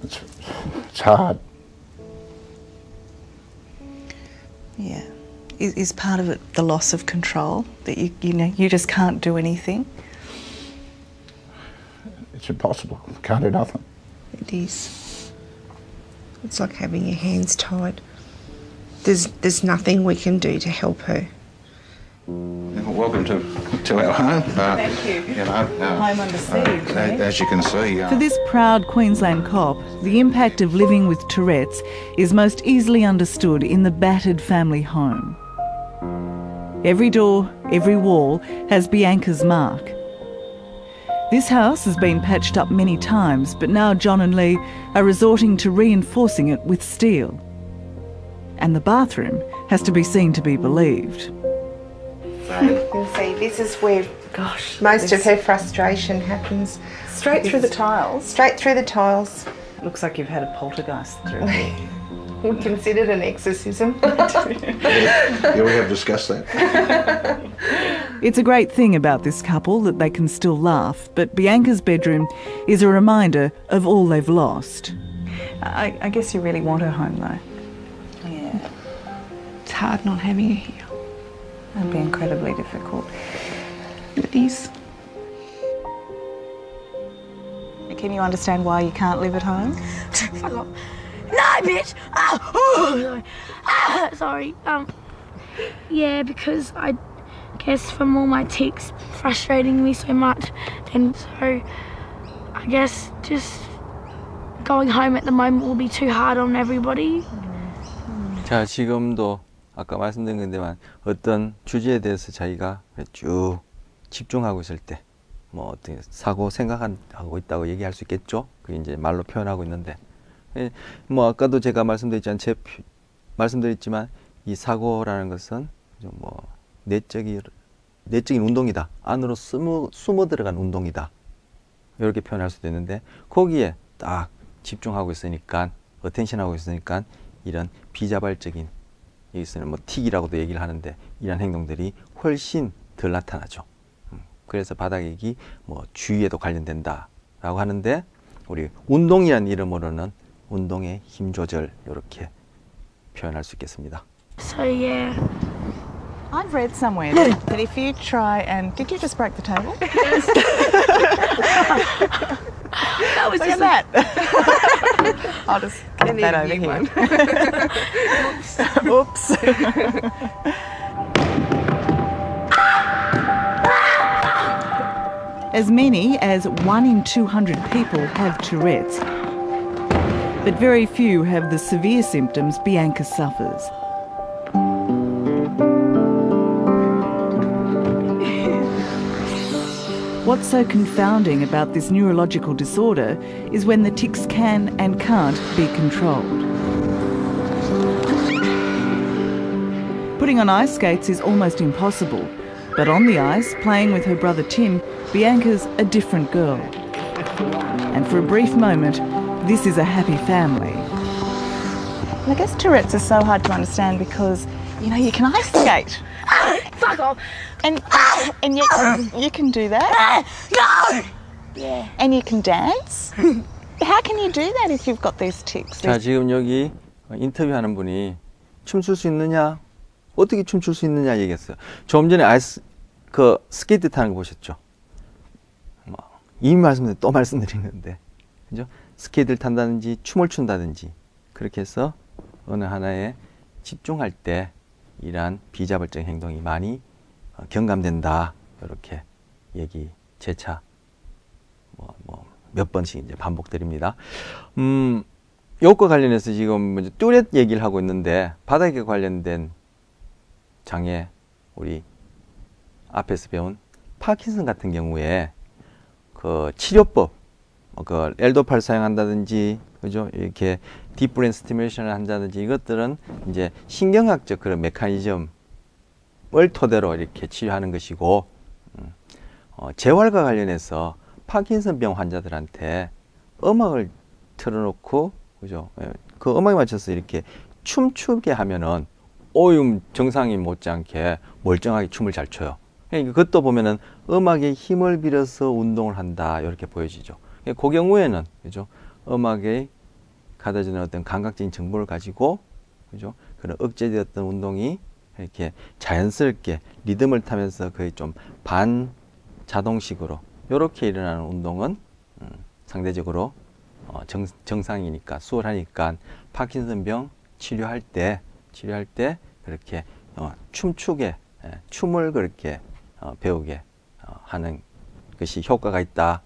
It's hard.
Yeah. Is part of it the loss of control, that you just can't do anything?
It's impossible. Can't do nothing.
It is. It's like having your hands tied. There's nothing we can do to help her.
Welcome to our home.
Thank you. Home under siege.
As you can see.
For this proud Queensland cop, the impact of living with Tourette's is most easily understood in the battered family home. Every door, every wall has Bianca's mark. This house has been patched up many times, but now John and Lee are resorting to reinforcing it with steel. And the bathroom has to be seen to be believed.
You can see this is where most of her frustration happens.
Straight through the tiles?
Straight through the tiles.
Looks like you've had a poltergeist through here.
We considered an exorcism.
Yeah, we have discussed that.
It's a great thing about this couple that they can still laugh, but Bianca's bedroom is a reminder of all they've lost.
I guess you really want her home though.
Yeah,
It's hard not having her here.
It'd be incredibly difficult.
It is.
Can you understand why you can't live at home?
Fuck off. No, bitch! Oh, sorry. Yeah, because I guess from all my tics frustrating me so much, and so I guess just going home at the moment will be too hard on everybody.
자, 지금도 아까 말씀드린 건데만 어떤 주제에 대해서 자기가 쭉 집중하고 있을 때 뭐 어떻게 사고 생각하고 있다고 얘기할 수 있겠죠? 그게 이제 말로 표현하고 있는데, 뭐 아까도 제가 말씀드렸지만 이 사고라는 것은 뭐 내적인 운동이다, 안으로 숨어 들어간 운동이다, 이렇게 표현할 수도 있는데, 거기에 딱 집중하고 있으니까, 어텐션하고 있으니까 이런 비자발적인, 여기서는 뭐 틱이라고도 얘기를 하는데, 이런 행동들이 훨씬 덜 나타나죠. 그래서 바닥얘기 뭐 주의에도 관련된다라고 하는데, 우리 운동이라는 이름으로는 운동의 힘 조절, 이렇게 표현할 수 있겠습니다.
So yeah.
I've read somewhere that if you try and... Did you just break the table?
That was
Look at that. I'll just get that over here. Oops.
As many as 1 in 200 people have Tourette's, but very few have the severe symptoms Bianca suffers. What's so confounding about this neurological disorder is when the tics can and can't be controlled. Putting on ice skates is almost impossible, but on the ice, playing with her brother Tim, Bianca's a different girl. And for a brief moment, this is a happy family.
I guess Tourette's is so hard to understand because, you know, you can ice skate.
Fuck off!
And you can do that.
No!
Yeah. And you can dance. How can you do that if you've got these tics?
자, 지금 여기 인터뷰하는 분이 춤출 수 있느냐? 어떻게 춤출 수 있느냐 얘기했어요. 좀 전에 스케이트 타는 거 보셨죠? 이미 또 말씀드리는데, 그죠? 스케이트를 탄다든지 춤을 춘다든지 그렇게 해서 어느 하나에 집중할 때 이러한 비자발적 행동이 많이 경감된다. 이렇게 얘기 재차 몇 번씩 이제 반복드립니다. 요것과 관련해서 지금 먼저 뚜렛 얘기를 하고 있는데, 바닥에 관련된 장애, 우리 앞에서 배운 파킨슨 같은 경우에 그 치료법, 그 엘도파를 사용한다든지, 그죠? 이렇게 딥브레인 스티뮬레이션을 한다든지, 이것들은 이제 신경학적 그런 메커니즘을 토대로 이렇게 치료하는 것이고, 재활과 관련해서 파킨슨병 환자들한테 음악을 틀어놓고, 그죠? 그 음악에 맞춰서 이렇게 춤추게 하면은 오염 정상인 못지않게 멀쩡하게 춤을 잘 춰요. 그러니까 그것도 보면은 음악에 힘을 빌어서 운동을 한다, 이렇게 보여지죠. 그 경우에는, 그죠? 음악에 가져주는 어떤 감각적인 정보를 가지고, 그죠? 그런 억제되었던 운동이 이렇게 자연스럽게 리듬을 타면서 거의 좀 반자동식으로 이렇게 일어나는 운동은 상대적으로 정상이니까, 수월하니까 파킨슨병 치료할 때 그렇게 춤추게, 춤을 그렇게 배우게 하는 것이 효과가 있다,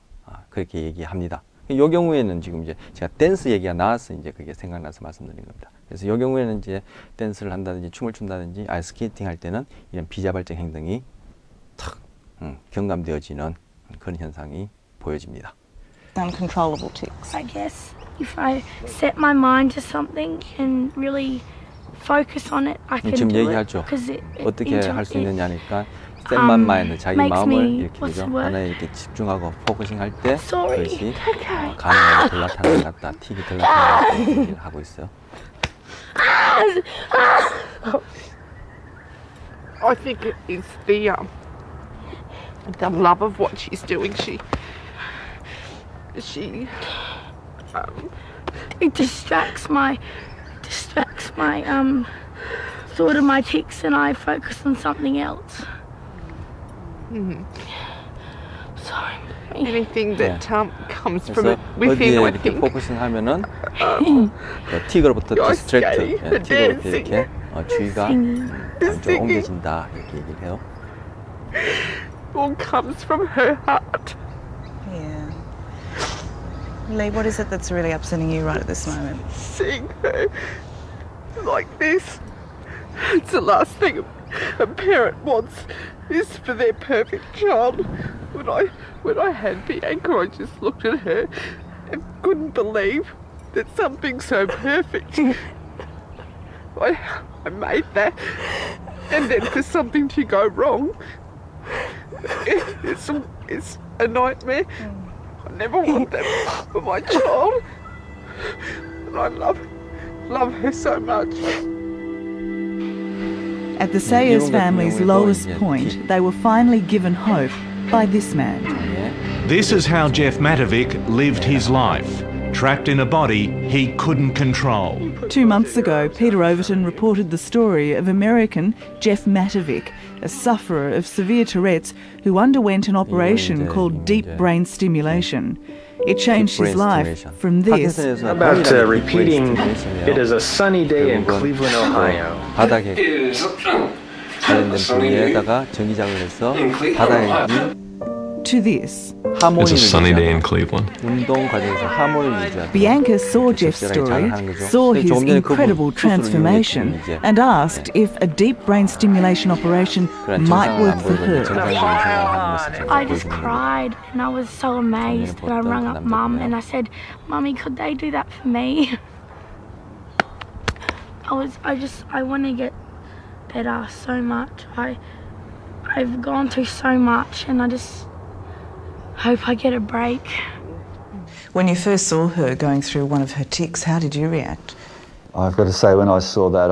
그렇게 얘기합니다. 이 경우에는 지금 이제 제가 댄스 얘기가 나와서 이제 그게 생각나서 말씀드린 겁니다. 그래서 이 경우에는 이제 댄스를 한다든지 춤을 춘다든지 아이스케이팅 할 때는 이런 비자발적 행동이 탁 경감되어지는 그런 현상이 보여집니다.
Uncontrollable tics.
I guess if I set my mind to something and really focus on it, I can
지금
do it.
얘기하죠.
'Cause it
어떻게 할 수
it
있느냐니까 셋만 마인드, 자기
makes
마음을
me-
이렇게,
what's
그죠?
the word?
하나에 이렇게 집중하고 포커싱 할 때
Sorry.
그것이 가능하게 덜 나타나는 것 같다, 틱이 덜 나타나는 것 같다 얘기를 하고 있어요.
I think it is the love of what she's doing.
It distracts my thought of my tics, and I focus on something else. Sorry.
Anything that comes from
그래서
it within,
어디에
I
이렇게
think.
포커싱 하면은 틱으로부터
You're
디스트랙트,
skating,
틱으로부터
dancing,
이렇게 주의가 좀 옮겨진다, 이렇게 얘기를 해요.
All comes from her heart.
Yeah. Lee, what is it that's really upsetting you right at this moment?
Seeing her like this, it's the last thing a parent wants, is for their perfect child. When I had Bianca, I just looked at her and couldn't believe that something so perfect. I made that, and then for something to go wrong, it's a nightmare. I never want that for my child, and I love her so much.
At the Sayers family's lowest point, they were finally given hope by this man.
This is how Jeff Matovic lived his life, trapped in a body he couldn't control.
2 months ago, Peter Overton reported the story of American Jeff Matovic, a sufferer of severe Tourette's who underwent an operation called deep brain stimulation. It changed his life from this.
How about repeating, it is a sunny day in Cleveland, Ohio.
바닥에 관련된 부위에다가 전기장을 해서 바닥이
To this.
하모니를
It's a sunny day in
유지하는,
Cleveland.
운동 과정에서 하모니를 유지하는.
Bianca saw Jeff's story, saw his incredible transformation, and asked if a deep brain stimulation operation might work for her.
I just cried and I was so amazed that I rang up Mum and I said, "Mummy, could they do that for me?" I want to get better so much. I've gone through so much and I just hope I get a break.
When you first saw her going through one of her tics, how did you react?
I've got to say, when I saw that,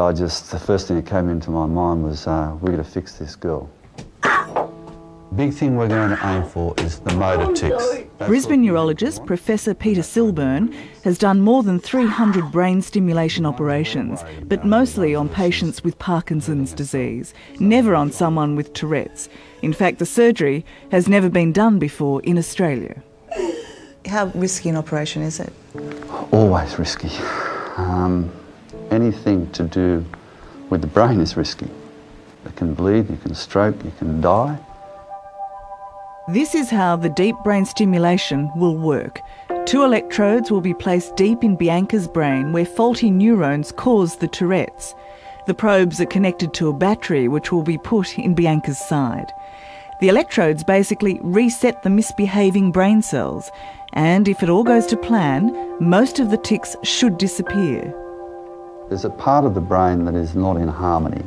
the first thing that came into my mind was, we've got to fix this girl. Big thing we're going to aim for is the motor tics.
Brisbane neurologist Professor Peter Silburn has done more than 300 brain stimulation operations, but mostly on patients with Parkinson's disease, never on someone with Tourette's. In fact, the surgery has never been done before in Australia.
How risky an operation is it?
Always risky. Anything to do with the brain is risky. You can bleed, you can stroke, you can die.
This is how the deep brain stimulation will work. 2 electrodes will be placed deep in Bianca's brain where faulty neurons cause the Tourette's. The probes are connected to a battery which will be put in Bianca's side. The electrodes basically reset the misbehaving brain cells, and if it all goes to plan, most of the tics should disappear.
There's a part of the brain that is not in harmony,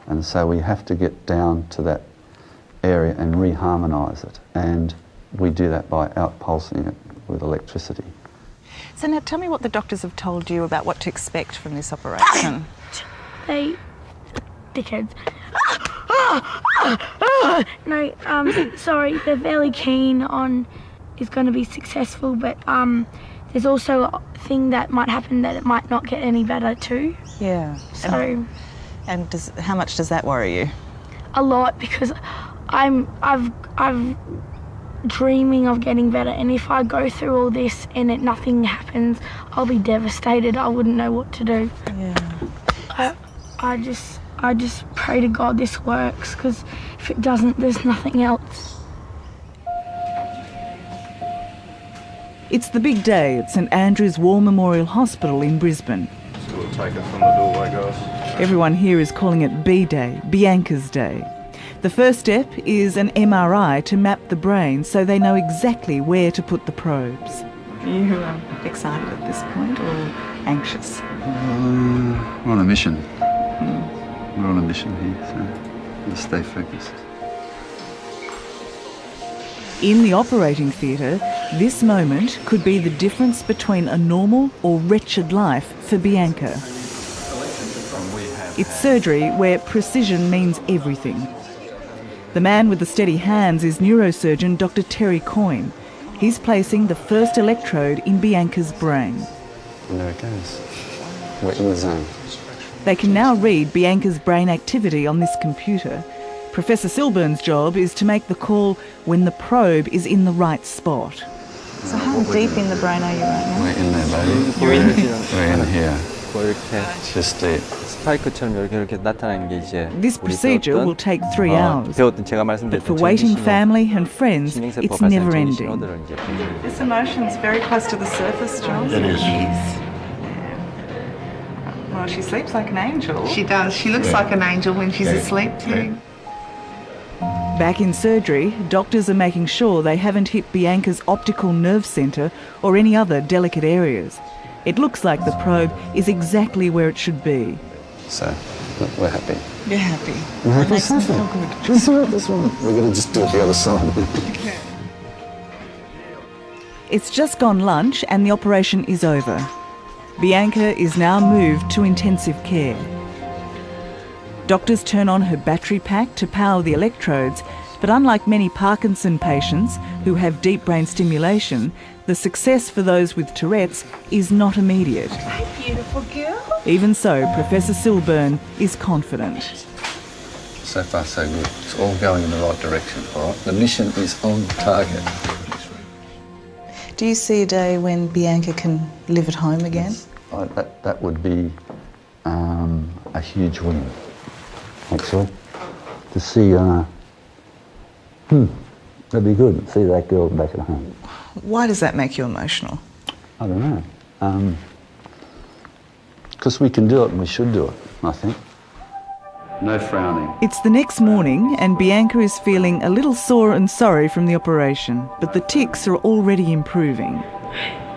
and so we have to get down to that area and reharmonise it, and we do that by outpulsing it with electricity.
So now tell me what the doctors have told you about what to expect from this operation.
They... dickheads. No, sorry, they're fairly keen on it's going to be successful, but there's also a thing that might happen that it might not get any better too.
Yeah.
So...
And how much does that worry you?
A lot, because I'm dreaming of getting better, and if I go through all this and nothing happens, I'll be devastated. I wouldn't know what to do.
Yeah.
I just pray to God this works, because if it doesn't, there's nothing else.
It's the big day at St Andrew's War Memorial Hospital in Brisbane.
So we'll take it from the doorway, guys.
Everyone here is calling it B-Day, Bianca's Day. The first step is an MRI to map the brain so they know exactly where to put the probes. Are you excited at this point or anxious?
We're on a mission. We're on a mission here, so we'll stay focused.
In the operating theatre, this moment could be the difference between a normal or wretched life for Bianca. It's surgery where precision means everything. The man with the steady hands is neurosurgeon Dr. Terry Coyne. He's placing the first electrode in Bianca's brain.
And there it goes. We're in the zone.
They can now read Bianca's brain activity on this computer. Professor Silburn's job is to make the call when the probe is in the right spot.
So how deep in the brain are you right now?
We're in there, baby.
You're in here.
We're in here.
이렇게
Just it.
스파이크처럼 이렇게 나타나는 게 이제
This procedure will take 3 hours.
배웠던 제가
But
말씀드렸던
for waiting family and friends,
신경세포
it's
발생
never
전이
ending.
신호들을 이제
This emotion's very close to the surface, John.
It is.
Well, she sleeps like an angel.
She does. She looks like an angel when she's asleep too.
Back in surgery, doctors are making sure they haven't hit Bianca's optical nerve centre or any other delicate areas. It looks like the probe is exactly where it should be.
So, look, we're happy.
You're happy.
We're
It makes me feel good.
This one. We're going to just do it the other side.
It's just gone lunch and the operation is over. Bianca is now moved to intensive care. Doctors turn on her battery pack to power the electrodes, but unlike many Parkinson patients who have deep brain stimulation, the success for those with Tourette's is not immediate.
Hi, beautiful girl.
Even so, Professor Silburn is confident.
So far, so good. It's all going in the right direction, all right? The mission is on target.
Do you see a day when Bianca can live at home again?
That would be a huge win, actually. To see, that'd be good. See that girl back at home.
Why does that make you emotional?
I don't know. Because we can do it and we should do it, I think. No frowning.
It's the next morning and Bianca is feeling a little sore and sorry from the operation, but the tics are already improving.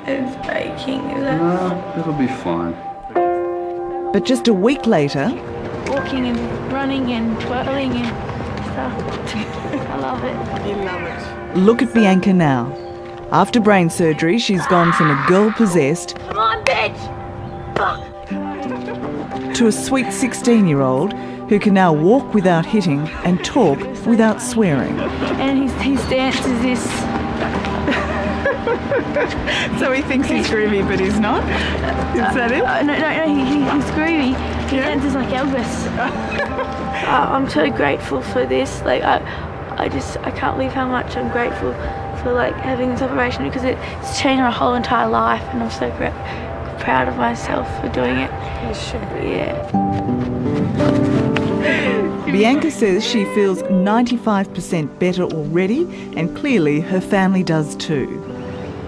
It's baking, is it?
No, it'll be fine.
But just a week later,
Walking and running and twirling and stuff. I love it. You love it.
look at Bianca now. After brain surgery, she's gone from a girl possessed
Come on, bitch!
to a sweet 16-year-old who can now walk without hitting and talk without swearing.
And his dance is this.
So he thinks he's groovy, but he's not? Is that it?
No, he's groovy. He dances like Elvis. I'm so grateful for this. Like, I can't believe how much I'm grateful for like having this operation, because it's changed my whole entire life, and I'm so proud of myself for doing it.
You should be.
Yeah.
Bianca says she feels 95% better already, and clearly her family does too.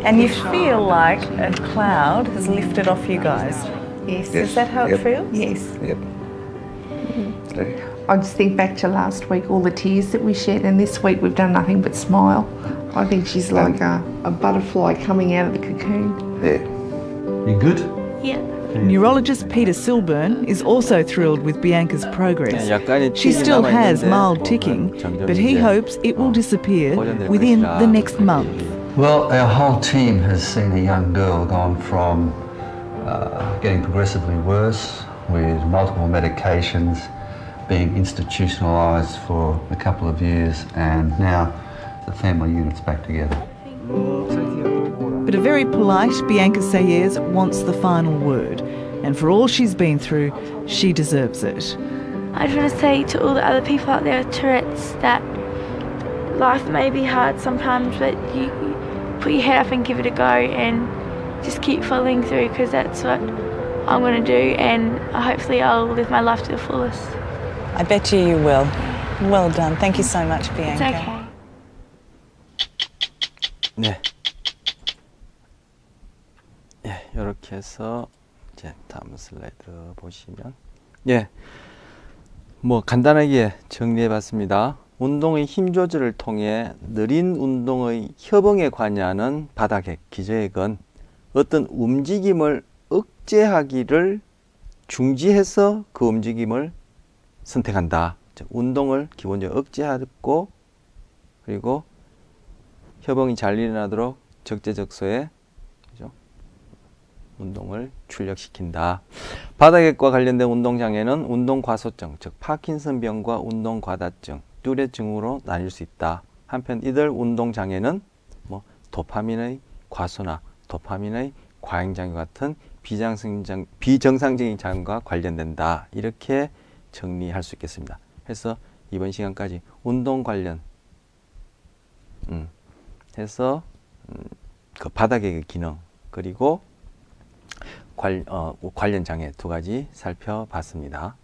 And you feel like a cloud has lifted off you guys.
Yes.
Is that how it feels?
Yes.
Yep.
I just think back to last week, all the tears that we shed, and this week we've done nothing but smile. I think she's like a butterfly coming out of the cocoon.
Yeah.
You good?
Yeah.
Neurologist Peter Silburn is also thrilled with Bianca's progress.
약간의
She
틱이
still has
남아있는데
mild ticking,
점점
but he
이제
hopes it will disappear
보존될
within
것이다.
the next month.
Well, our whole team has seen a young girl gone from getting progressively worse with multiple medications, being institutionalised for a couple of years, and now the family unit's back together.
But a very polite Bianca Sayers wants the final word, and for all she's been through, she deserves it.
I just want to say to all the other people out there with Tourette's that life may be hard sometimes, but you put your head up and give it a go, and just keep following through, because that's what I'm going to do, and hopefully I'll live my life to the fullest.
I bet you will. Well done. Thank you so much, Bianca.
It's okay.
네. 예, 이렇게 해서 이제 다음 슬라이드 보시면, 예, 뭐 간단하게 정리해봤습니다. 운동의 힘 조절을 통해 느린 운동의 협응에 관여하는 바닥액, 기저액은 어떤 움직임을 억제하기를 중지해서 그 움직임을 선택한다. 즉, 운동을 기본적으로 억제하고, 그리고 협응이 잘 일어나도록 적재적소에 운동을 출력시킨다. 바닥액과 관련된 운동장애는 운동과소증, 즉 파킨슨병과 운동과다증, 뚜레증으로 나뉠 수 있다. 한편 이들 운동장애는 뭐 도파민의 과소나 도파민의 과잉장애 같은 비정상적인 장애과 관련된다. 이렇게 정리할 수 있겠습니다. 그래서 이번 시간까지 운동 관련 해서 그 바닥액의 기능, 그리고 관련 장애 두 가지 살펴봤습니다.